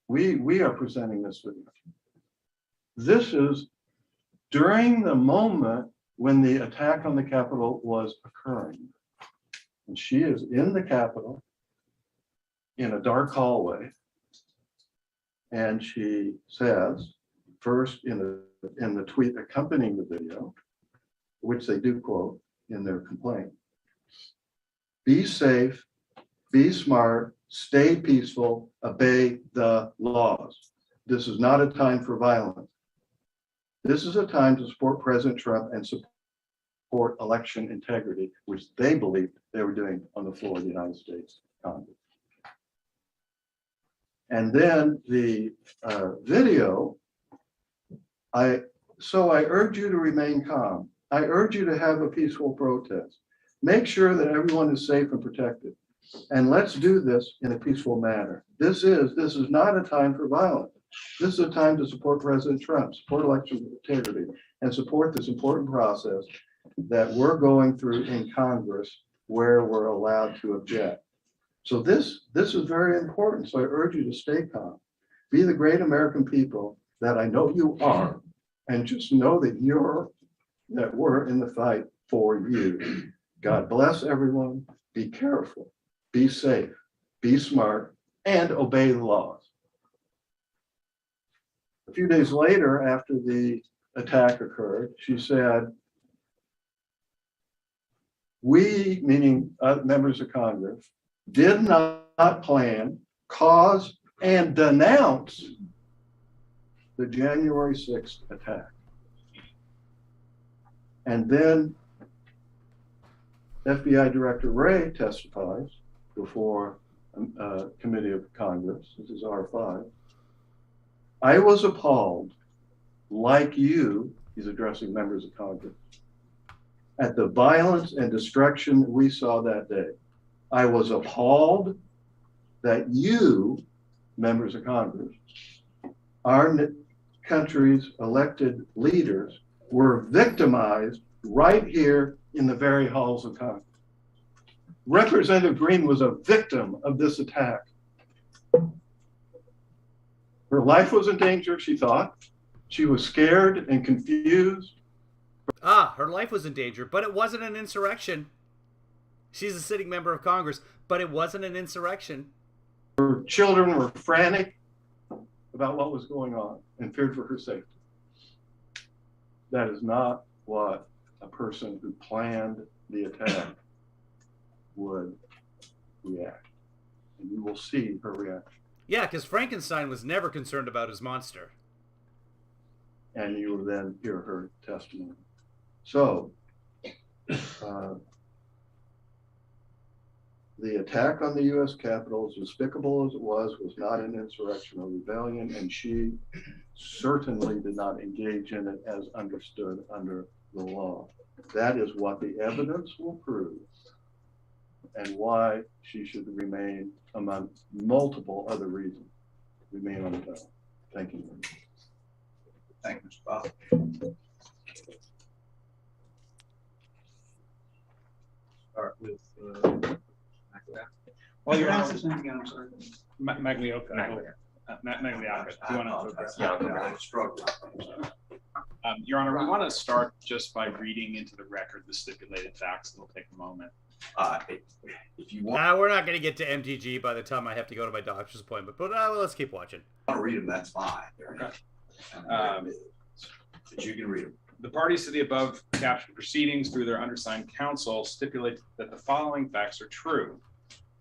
we are presenting this video. This is during the moment when the attack on the Capitol was occurring. And she is in the Capitol in a dark hallway. And she says, first in the tweet accompanying the video, which they do quote in their complaint, be safe, be smart, stay peaceful, obey the laws. This is not a time for violence. This is a time to support President Trump and support election integrity, which they believed they were doing on the floor of the United States Congress. And then the video, so I urge you to remain calm. I urge you to have a peaceful protest. Make sure that everyone is safe and protected. And let's do this in a peaceful manner. This is not a time for violence. This is a time to support President Trump, support election integrity, and support this important process that we're going through in Congress where we're allowed to object. So this is very important. So I urge you to stay calm. Be the great American people that I know you are, and just know that we're in the fight for you. God bless everyone. Be careful, be safe, be smart, and obey the laws. A few days later, after the attack occurred, she said, we, meaning members of Congress, did not plan, cause, and denounce the January 6th attack. And then FBI Director Wray testifies before a committee of Congress. This is R5. I was appalled, like you, he's addressing members of Congress, at the violence and destruction we saw that day. I was appalled that you, members of Congress, our country's elected leaders, were victimized right here in the very halls of Congress. Representative Greene was a victim of this attack. Her life was in danger, she thought. She was scared and confused. Her life was in danger, but it wasn't an insurrection. She's a sitting member of Congress, but it wasn't an insurrection. Her children were frantic about what was going on and feared for her safety. That is not what a person who planned the attack would react. And you will see her reaction. Yeah, because Frankenstein was never concerned about his monster. And you will then hear her testimony. So, the attack on the U.S. Capitol, as despicable as it was not an insurrection or rebellion, and she certainly did not engage in it as understood under the law. That is what the evidence will prove, and why she should remain, among multiple other reasons, remain on the ballot. Thank you. Thank you, Mr. Bob. Start with Well, Your Honor, his name again, I'm sorry. Maglioka. Maglioka. Do you want to? I struggled. Your Honor, we want to start just by reading into the record the stipulated facts. It'll take a moment. If you want We're not going to get to MTG by the time I have to go to my doctor's appointment, but well, let's keep watching. to read them, that's fine. Okay. But you can read them. The parties to the above captioned proceedings through their undersigned counsel stipulate that the following facts are true: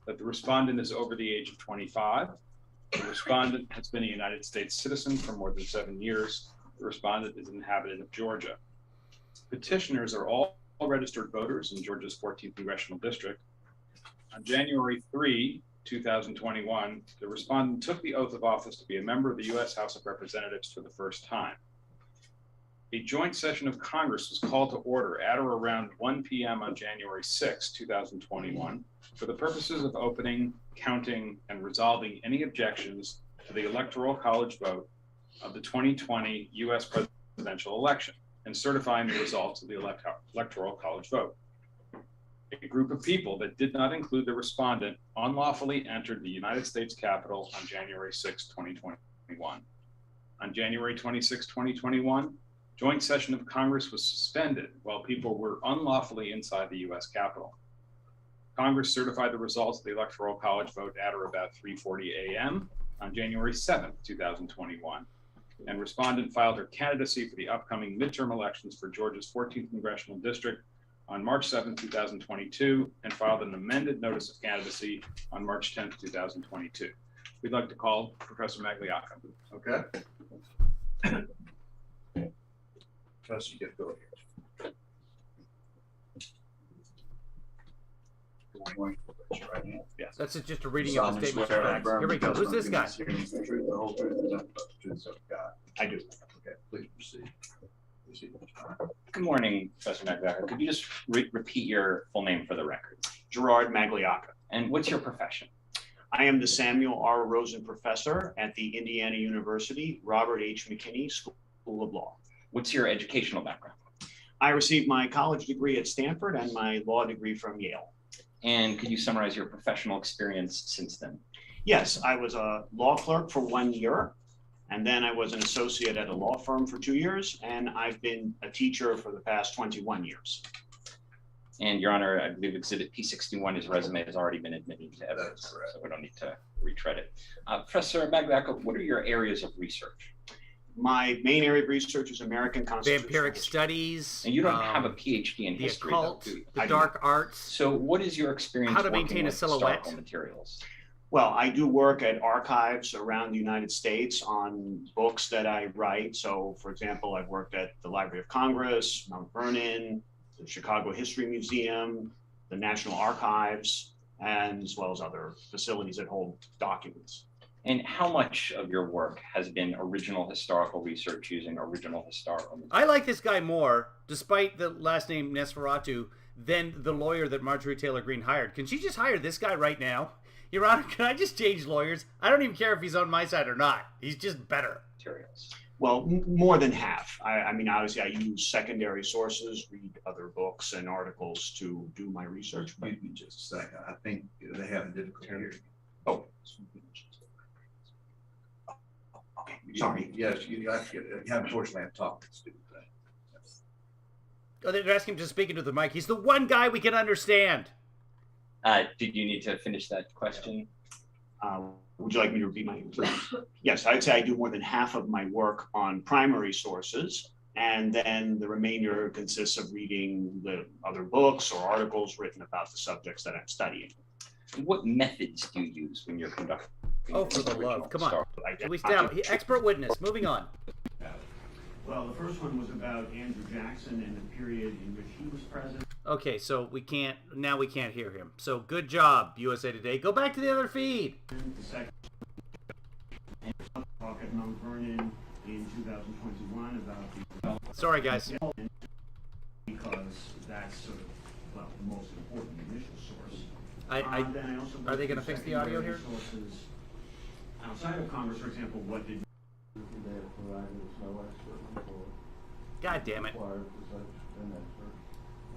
that the respondent is over the age of 25. The respondent has been a United States citizen for more than 7 years. The respondent is an inhabitant of Georgia. Petitioners are all registered voters in Georgia's 14th Congressional District. On January 3, 2021, the respondent took the oath of office to be a member of the U.S. House of Representatives for the first time. A joint session of Congress was called to order at or around 1 p.m. on January 6, 2021, for the purposes of opening, counting, and resolving any objections to the Electoral College vote of the 2020 U.S. presidential election and certifying the results of the Electoral College vote. A group of people that did not include the respondent unlawfully entered the United States Capitol on January 6, 2021. On January 26, 2021, joint session of Congress was suspended while people were unlawfully inside the U.S. Capitol. Congress certified the results of the Electoral College vote at or about 3:40 a.m. on January 7, 2021, and respondent filed her candidacy for the upcoming midterm elections for Georgia's 14th Congressional District on March 7, 2022, and filed an amended notice of candidacy on March 10, 2022. We'd like to call Professor Maglioka. Okay. Trust you get going here. Yes. That's just a reading of the statement of facts. Here we go. Who's this guy? The whole truth and nothing but the truth, so God. I do. Okay, please proceed. Good morning, Professor Maglioka. Could you just repeat your full name for the record? Gerard Maglioka. And what's your profession? I am the Samuel R. Rosen Professor at the Indiana University Robert H. McKinney School of Law. What's your educational background? I received my college degree at Stanford and my law degree from Yale. And could you summarize your professional experience since then? Yes, I was a law clerk for 1 year, and then I was an associate at a law firm for 2 years, and I've been a teacher for the past 21 years. And Your Honor, I believe Exhibit P61, his resume has already been admitted to evidence, so we don't need to retread it. Professor Maglioka, what are your areas of research? My main area of research is American constitutional Vampiric history. studies. And you don't have a PhD in the history, occult, though, do you? the dark arts. So what is your experience How to working maintain a with silhouette. historical materials? Well, I do work at archives around the United States on books that I write. So, for example, I've worked at the Library of Congress, Mount Vernon, the Chicago History Museum, the National Archives, and as well as other facilities that hold documents. And how much of your work has been original historical research using original historical materials? I like this guy more, despite the last name Nosferatu, than the lawyer that Marjorie Taylor Greene hired. Can she just hire this guy right now? Your Honor, can I just change lawyers? I don't even care if he's on my side or not. He's just better. Materials. Well, more than half. I mean, obviously, I use secondary sources, read other books and articles to do my research. But Give me just a second. I think they have a difficulty hearing. oh, okay, sorry. Yes, you unfortunately have to talk to the student. Oh, they're asking him to speak into the mic. He's the one guy we can understand. Did you need to finish that question? Would you like me to repeat my answer? Yes, I'd say I do more than half of my work on primary sources, and then the remainder consists of reading the other books or articles written about the subjects that I'm studying. What methods do you use when you're conducting? Oh, for the original love. Come on. historical- Shall we establish? Expert witness. Moving on. Well, the first one was about Andrew Jackson and the period in which he was president. Okay, so we can't hear him. So good job, USA Today. Go back to the other feed. The second talk at Mount Vernon in 2021 about the Sorry, guys. because that's sort of, well, the most important initial source. I Then I also are they going to fix the audio here? sources outside of Congress, for example, what did They have provided us no expert report. God damn it. Required for such an expert,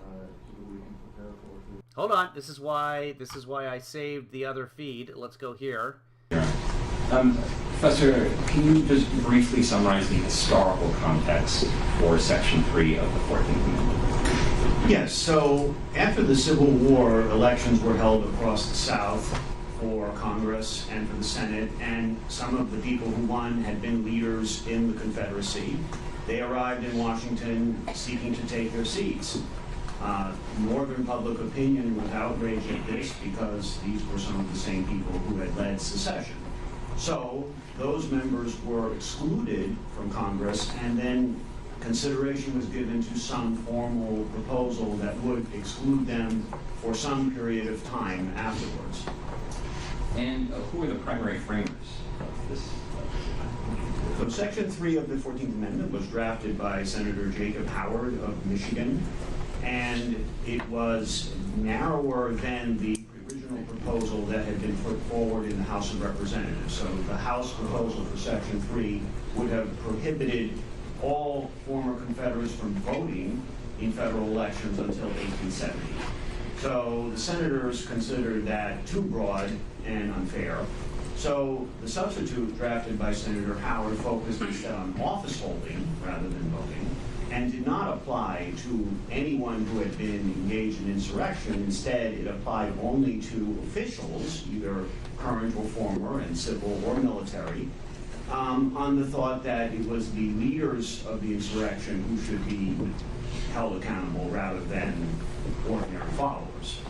so that we can prepare for it. Hold on. This is why I saved the other feed. Let's go here. Professor, can you just briefly summarize the historical context for Section 3 of the 14th Amendment? Yes, so after the Civil War, elections were held across the South for Congress and for the Senate, and some of the people who won had been leaders in the Confederacy. They arrived in Washington seeking to take their seats. Northern public opinion was outraged at this because these were some of the same people who had led secession. So those members were excluded from Congress, and then consideration was given to some formal proposal that would exclude them for some period of time afterwards. And who are the primary framers of this? So Section 3 of the 14th Amendment was drafted by Senator Jacob Howard of Michigan, and it was narrower than the original proposal that had been put forward in the House of Representatives. So the House proposal for Section 3 would have prohibited all former Confederates from voting in federal elections until 1870. So the senators considered that too broad and unfair. So the substitute drafted by Senator Howard focused instead on office holding rather than voting, and did not apply to anyone who had been engaged in insurrection. Instead, it applied only to officials, either current or former, and civil or military, on the thought that it was the leaders of the insurrection who should be held accountable rather than ordinary followers.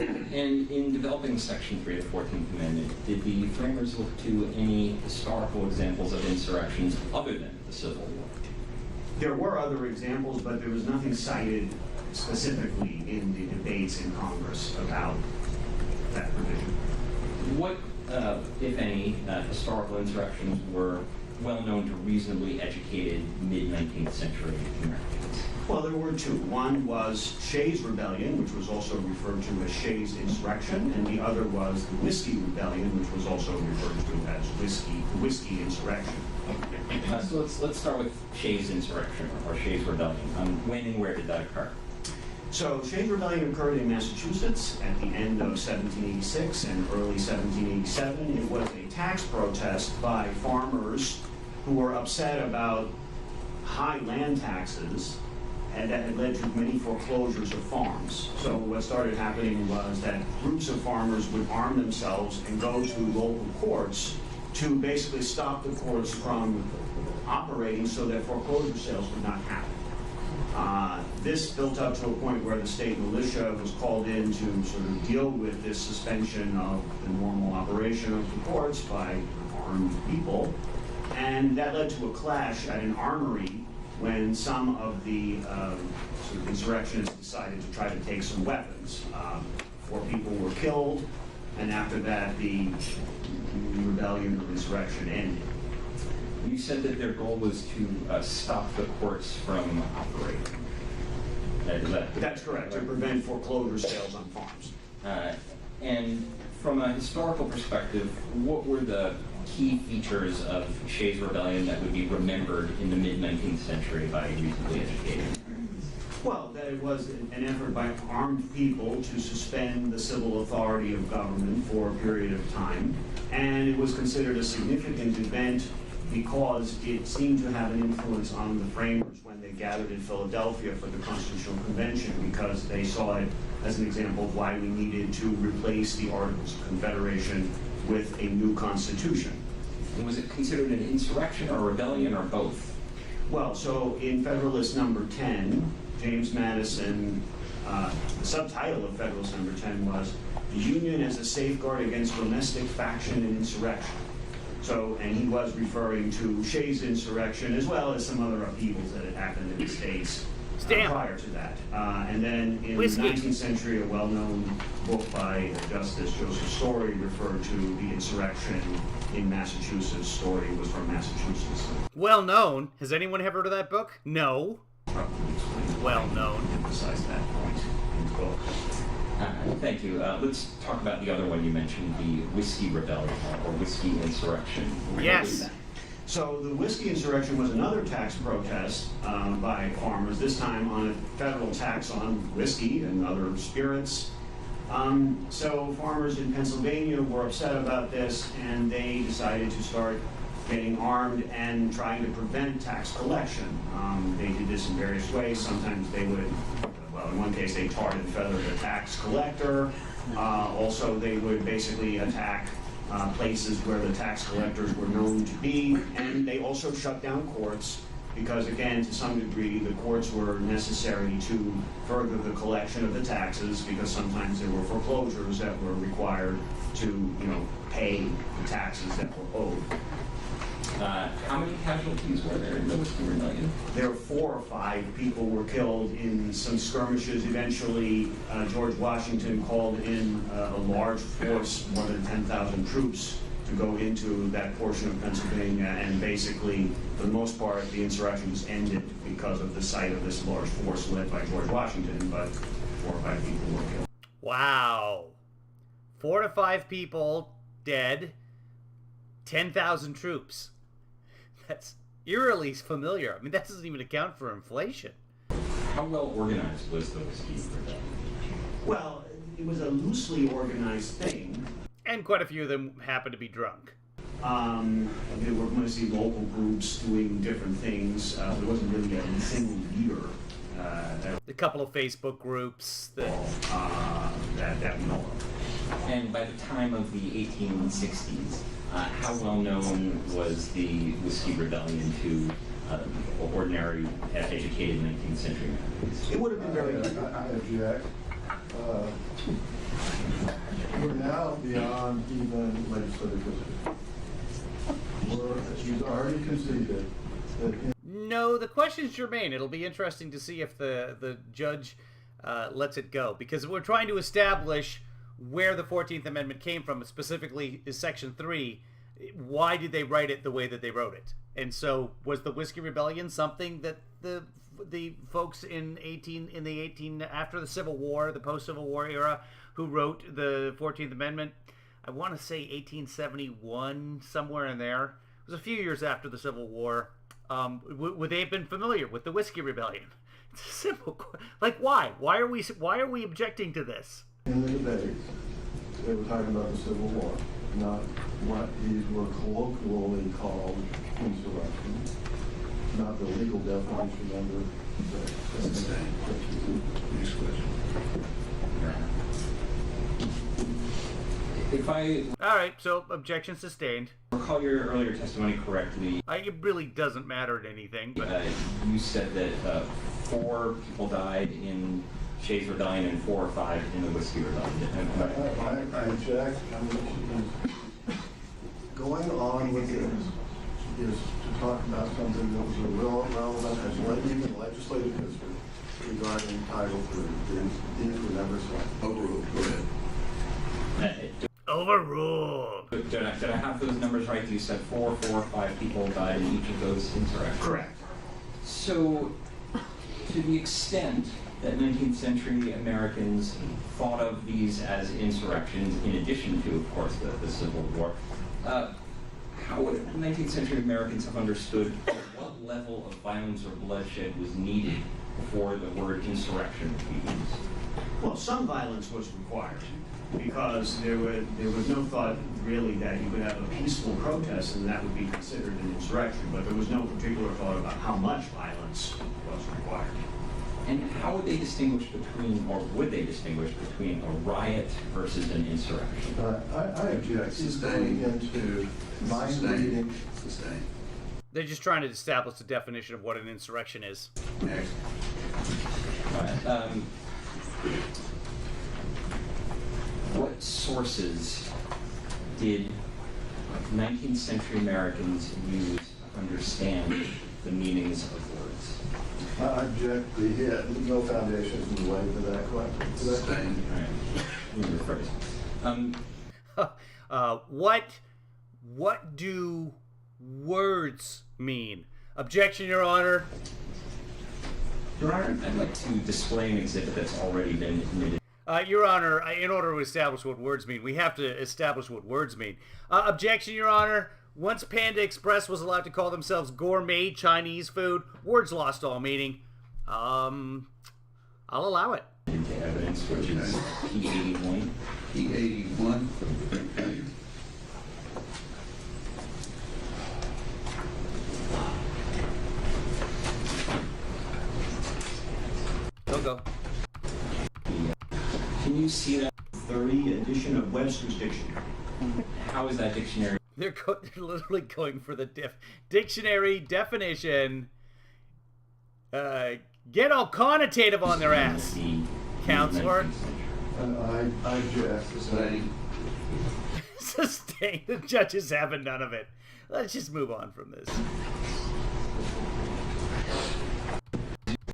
And in developing Section 3 of the 14th Amendment, did the framers look to any historical examples of insurrections other than the Civil War? There were other examples, but there was nothing cited specifically in the debates in Congress about that provision. What, if any, historical insurrections were well known to reasonably educated mid-19th century Americans? Well, there were two. One was Shays' Rebellion, which was also referred to as Shays' Insurrection, and the other was the Whiskey Rebellion, which was also referred to as the Whiskey Insurrection. So let's start with Shays' Insurrection or Shays' Rebellion. When and where did that occur? So Shays' Rebellion occurred in Massachusetts at the end of 1786 and early 1787. It was a tax protest by farmers who were upset about high land taxes, and that had led to many foreclosures of farms. So what started happening was that groups of farmers would arm themselves and go to local courts to basically stop the courts from operating so that foreclosure sales would not happen. This built up to a point where the state militia was called in to sort of deal with this suspension of the normal operation of the courts by armed people. And that led to a clash at an armory when some of the sort of insurrectionists decided to try to take some weapons. 4 people were killed, and after that, the rebellion or insurrection ended. You said that their goal was to stop the courts from operating. That's correct, to prevent foreclosure sales on farms. And from a historical perspective, what were the key features of Shays' rebellion that would be remembered in the mid-19th century by reasonably educated? Well, that it was an effort by armed people to suspend the civil authority of government for a period of time, and it was considered a significant event because it seemed to have an influence on the framers when they gathered in Philadelphia for the Constitutional Convention, because they saw it as an example of why we needed to replace the Articles of Confederation with a new constitution. And was it considered an insurrection or a rebellion or both? Well, so in Federalist number 10, James Madison, the subtitle of Federalist number 10 was "The Union as a Safeguard Against Domestic Faction and Insurrection." So, and he was referring to Shays' insurrection as well as some other upheavals that had happened in the States prior to that. And then in the 19th century, a well-known book by Justice Joseph Story referred to the insurrection in Massachusetts. Story was from Massachusetts. Well known. Has anyone ever heard of that book? No. Well known. Emphasize that point in the book. Thank you. Let's talk about the other one you mentioned, the Whiskey Rebellion, or Whiskey Insurrection. Yes. So the whiskey insurrection was another tax protest by farmers, this time on a federal tax on whiskey and other spirits. So farmers in Pennsylvania were upset about this, and they decided to start getting armed and trying to prevent tax collection. They did this in various ways. Sometimes they would, well, in one case they tarred and feathered a tax collector. Also, they would basically attack places where the tax collectors were known to be, and they also shut down courts because, again, to some degree, the courts were necessary to further the collection of the taxes, because sometimes there were foreclosures that were required to, pay the taxes that were owed. How many casualties were there in the Whiskey Rebellion? There were 4 or 5 people were killed in some skirmishes. Eventually, George Washington called in a large force, more than 10,000 troops, to go into that portion of Pennsylvania, and basically, for the most part, the insurrection was ended because of the sight of this large force led by George Washington, but 4 or 5 people were killed. Wow. 4 to 5 people dead, 10,000 troops. That's eerily familiar. I mean, that doesn't even account for inflation. How well organized was the Whiskey Rebellion? Well, it was a loosely organized thing. And quite a few of them happened to be drunk. There were mostly local groups doing different things. There wasn't really a single leader. A couple of Facebook groups that we know of. And by the time of the 1860s, how well known was the Whiskey Rebellion to ordinary, educated 19th century Americans? It would have been very good. I object. We're now beyond even legislative history. You've already conceded that. No, the question's germane. It'll be interesting to see if the judge lets it go, because we're trying to establish where the 14th Amendment came from, specifically is Section 3. Why did they write it the way that they wrote it? And so, was the Whiskey Rebellion something that the folks after the Civil War, the post-Civil War era, who wrote the 14th Amendment, I want to say 1871, somewhere in there. It was a few years after the Civil War. Would they have been familiar with the Whiskey Rebellion? It's a simple question. Like, why? Why are we objecting to this? In the debates, they were talking about the Civil War, not what these were colloquially called insurrections, not the legal definition under the Next question. If I All right, so objection sustained. recall your earlier testimony correctly, It really doesn't matter at anything, but you said that 4 people died in Shays Rebellion and 4 or 5 in the Whiskey Rebellion. I object. Going on with this is to talk about something that was a real relevant as even legislative history regarding Title III. These were never signed. Overruled, go ahead. overruled. Did I have those numbers right? You said 4, 5 people died in each of those insurrections. Correct. So, to the extent that 19th century Americans thought of these as insurrections, in addition to, of course, the Civil War, how would 19th century Americans have understood what level of violence or bloodshed was needed before the word insurrection would be used? Well, some violence was required because there was no thought really that you could have a peaceful protest and that would be considered an insurrection, but there was no particular thought about how much violence was required. And how would they distinguish between, or would they distinguish between a riot versus an insurrection? I object. He's going into mind reading. Sustained. They're just trying to establish the definition of what an insurrection is. Next. What sources did 19th century Americans use to understand the meanings of words? I object. He had no foundations in the way for that question. Sustained. All right. Rephrase. What do words mean? Objection, Your Honor. Your Honor, I'd like to display an exhibit that's already been admitted. Your Honor, in order to establish what words mean, we have to establish what words mean. Objection, Your Honor. Once Panda Express was allowed to call themselves gourmet Chinese food, words lost all meaning. I'll allow it. Into evidence, which is P81. P81. Go. Can you see that? 30 edition of Webster's Dictionary. How is that dictionary? They're literally going for the dictionary definition. Get all connotative on their ass, counselor. I object. Sustained. Sustained. The judges having none of it. Let's just move on from this.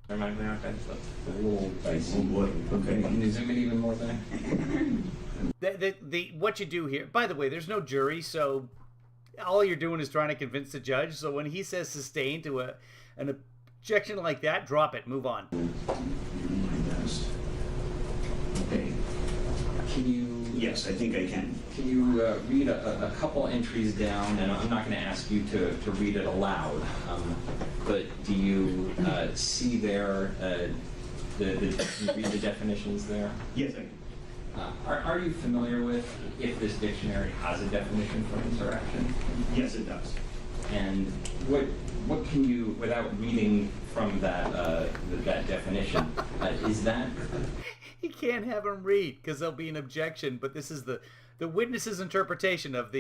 Remind me, okay, so a little dicey. Okay. Can you zoom in even more there? What you do here, by the way, there's no jury, so all you're doing is trying to convince the judge. So when he says sustained to an objection like that, drop it, move on. Okay. Can you? Yes, I think I can. Can you read a couple entries down? And I'm not going to ask you to read it aloud, but do you see there can you read the definitions there? Yes, I can. Are you familiar with if this dictionary has a definition for insurrection? Yes, it does. And what can you, without reading from that that definition, is that? He can't have him read because there'll be an objection. But this is the witness's interpretation of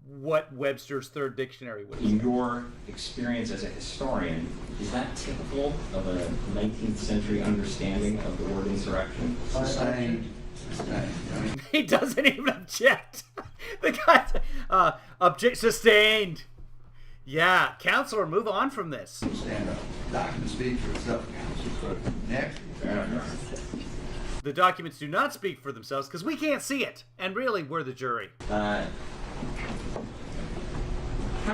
what Webster's third dictionary was. In your experience as a historian, is that typical of a 19th century understanding of the word insurrection? Sustained. He doesn't even object. The guy's object sustained. Yeah, counselor, move on from this. Stand up. Document speaks for itself, counsel. Next. The documents do not speak for themselves because we can't see it, and really, we're the jury. How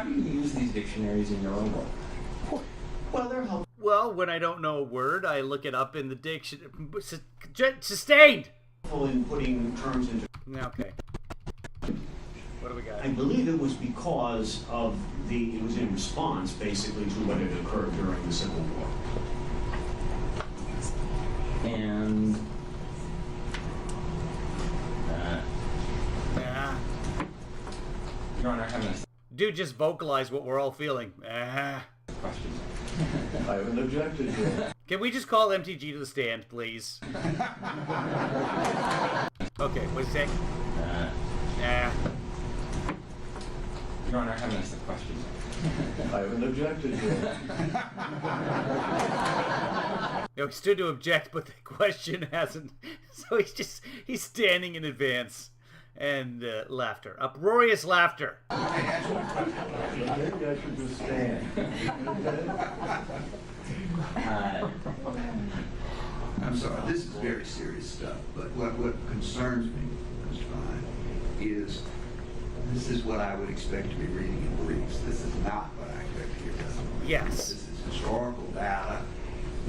do you use these dictionaries in your own work? Well, they're helpful. Well, when I don't know a word, I look it up in the dictionary. Sustained. In putting terms into. Okay. What do we got? I believe it was because of it was in response basically to what had occurred during the Civil War. And Your Honor, I have a Dude, just vocalize what we're all feeling. question. I haven't objected to it. Can we just call MTG to the stand, please? Okay, what's that? haven't asked the question yet. I haven't objected to it. You know, he stood to object, but the question hasn't. So he's standing in advance. And laughter. Uproarious laughter. Maybe I should just stand. I'm sorry, this is very serious stuff, but what concerns me, Mr. Fine, is this is what I would expect to be reading in briefs. This is not what I expect to hear testimony. Yes. This is historical data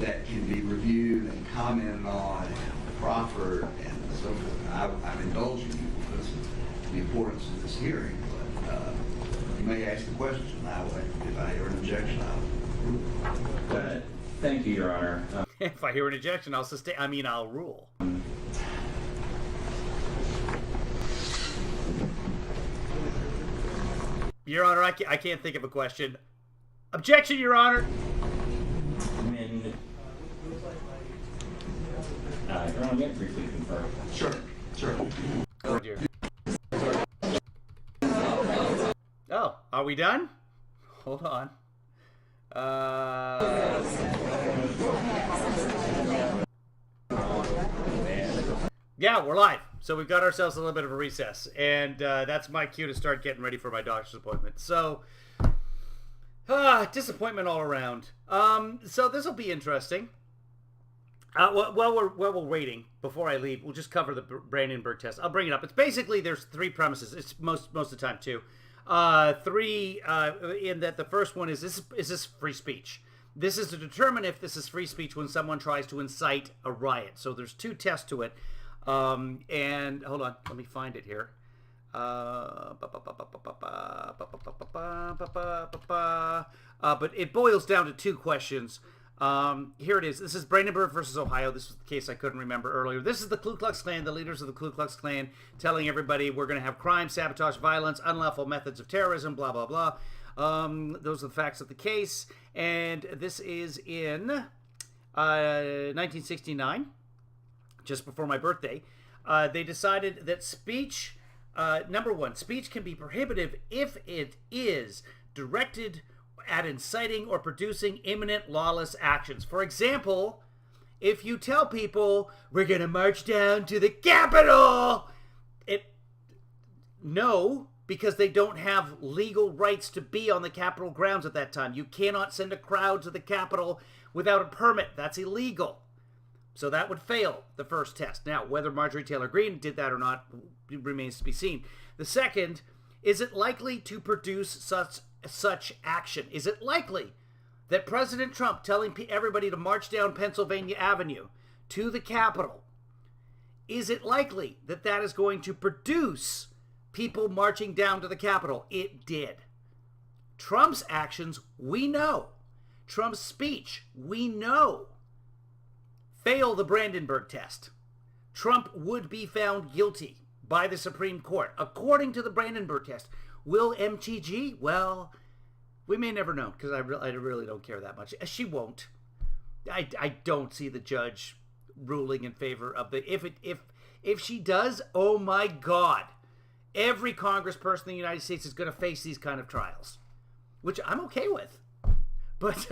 that can be reviewed and commented on and proffered and so forth. I'm indulging you because of the importance of this hearing, but you may ask the question that way. If I hear an objection, I'll Thank you, Your Honor. If I hear an objection, I'll rule. Your Honor, I can't think of a question. Objection, Your Honor. When, Your Honor, may I briefly confirm? Sure. Oh, dear. Oh, are we done? Hold on. Yeah, we're live. So we've got ourselves a little bit of a recess. And that's my cue to start getting ready for my doctor's appointment. So, disappointment all around. So this will be interesting. While we're waiting, before I leave, we'll just cover the Brandenburg Test. I'll bring it up. It's basically, there's three premises. It's most of the time two. Three, in that the first one is this free speech? This is to determine if this is free speech when someone tries to incite a riot. So there's two tests to it. And hold on, let me find it here. But it boils down to two questions. Here it is. This is Brandenburg versus Ohio. This was the case I couldn't remember earlier. This is the Ku Klux Klan, the leaders of the Ku Klux Klan, telling everybody we're going to have crime, sabotage, violence, unlawful methods of terrorism, blah, blah, blah. Those are the facts of the case. And this is in 1969, just before my birthday. They decided that speech, number one, speech can be prohibitive if it is directed at inciting or producing imminent lawless actions. For example, if you tell people, we're going to march down to the Capitol, no, because they don't have legal rights to be on the Capitol grounds at that time. You cannot send a crowd to the Capitol without a permit. That's illegal. So that would fail the first test. Now, whether Marjorie Taylor Greene did that or not remains to be seen. The second, is it likely to produce such action? Is it likely that President Trump telling everybody to march down Pennsylvania Avenue to the Capitol, is it likely that that is going to produce people marching down to the Capitol? It did. Trump's actions, we know. Trump's speech, we know. Fail the Brandenburg Test. Trump would be found guilty by the Supreme Court. According to the Brandenburg Test, will MTG? Well, we may never know, because I really don't care that much. She won't. I don't see the judge ruling in favor of the... If she does, oh my God, every congressperson in the United States is going to face these kind of trials, which I'm okay with. But,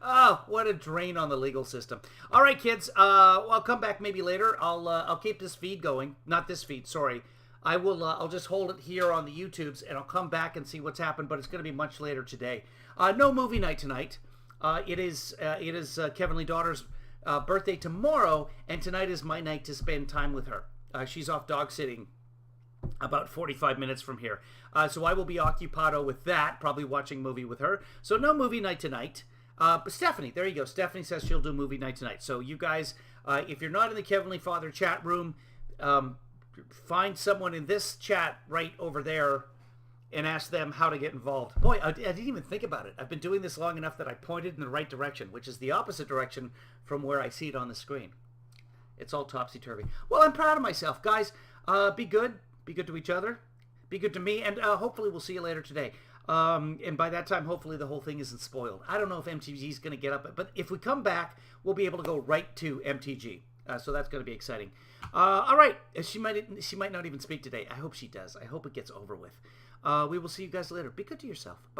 oh, what a drain on the legal system. All right, kids, I'll come back maybe later. I'll keep this feed going. Not this feed, sorry. I'll just hold it here on the YouTubes, and I'll come back and see what's happened, but it's going to be much later today. No movie night tonight. It is Kevin Lee Daughter's birthday tomorrow, and tonight is my night to spend time with her. She's off dog sitting about 45 minutes from here. So I will be occupado with that, probably watching a movie with her. So no movie night tonight. But Stephanie, there you go. Stephanie says she'll do movie night tonight. So you guys, if you're not in the Kevin Lee Father chat room, find someone in this chat right over there and ask them how to get involved. Boy, I didn't even think about it. I've been doing this long enough that I pointed in the right direction, which is the opposite direction from where I see it on the screen. It's all topsy-turvy. Well, I'm proud of myself. Guys, be good. Be good to each other. Be good to me. And hopefully we'll see you later today. And by that time, hopefully the whole thing isn't spoiled. I don't know if MTG is going to get up. But if we come back, we'll be able to go right to MTG. So that's going to be exciting. All right. She might not even speak today. I hope she does. I hope it gets over with. We will see you guys later. Be good to yourself. Bye.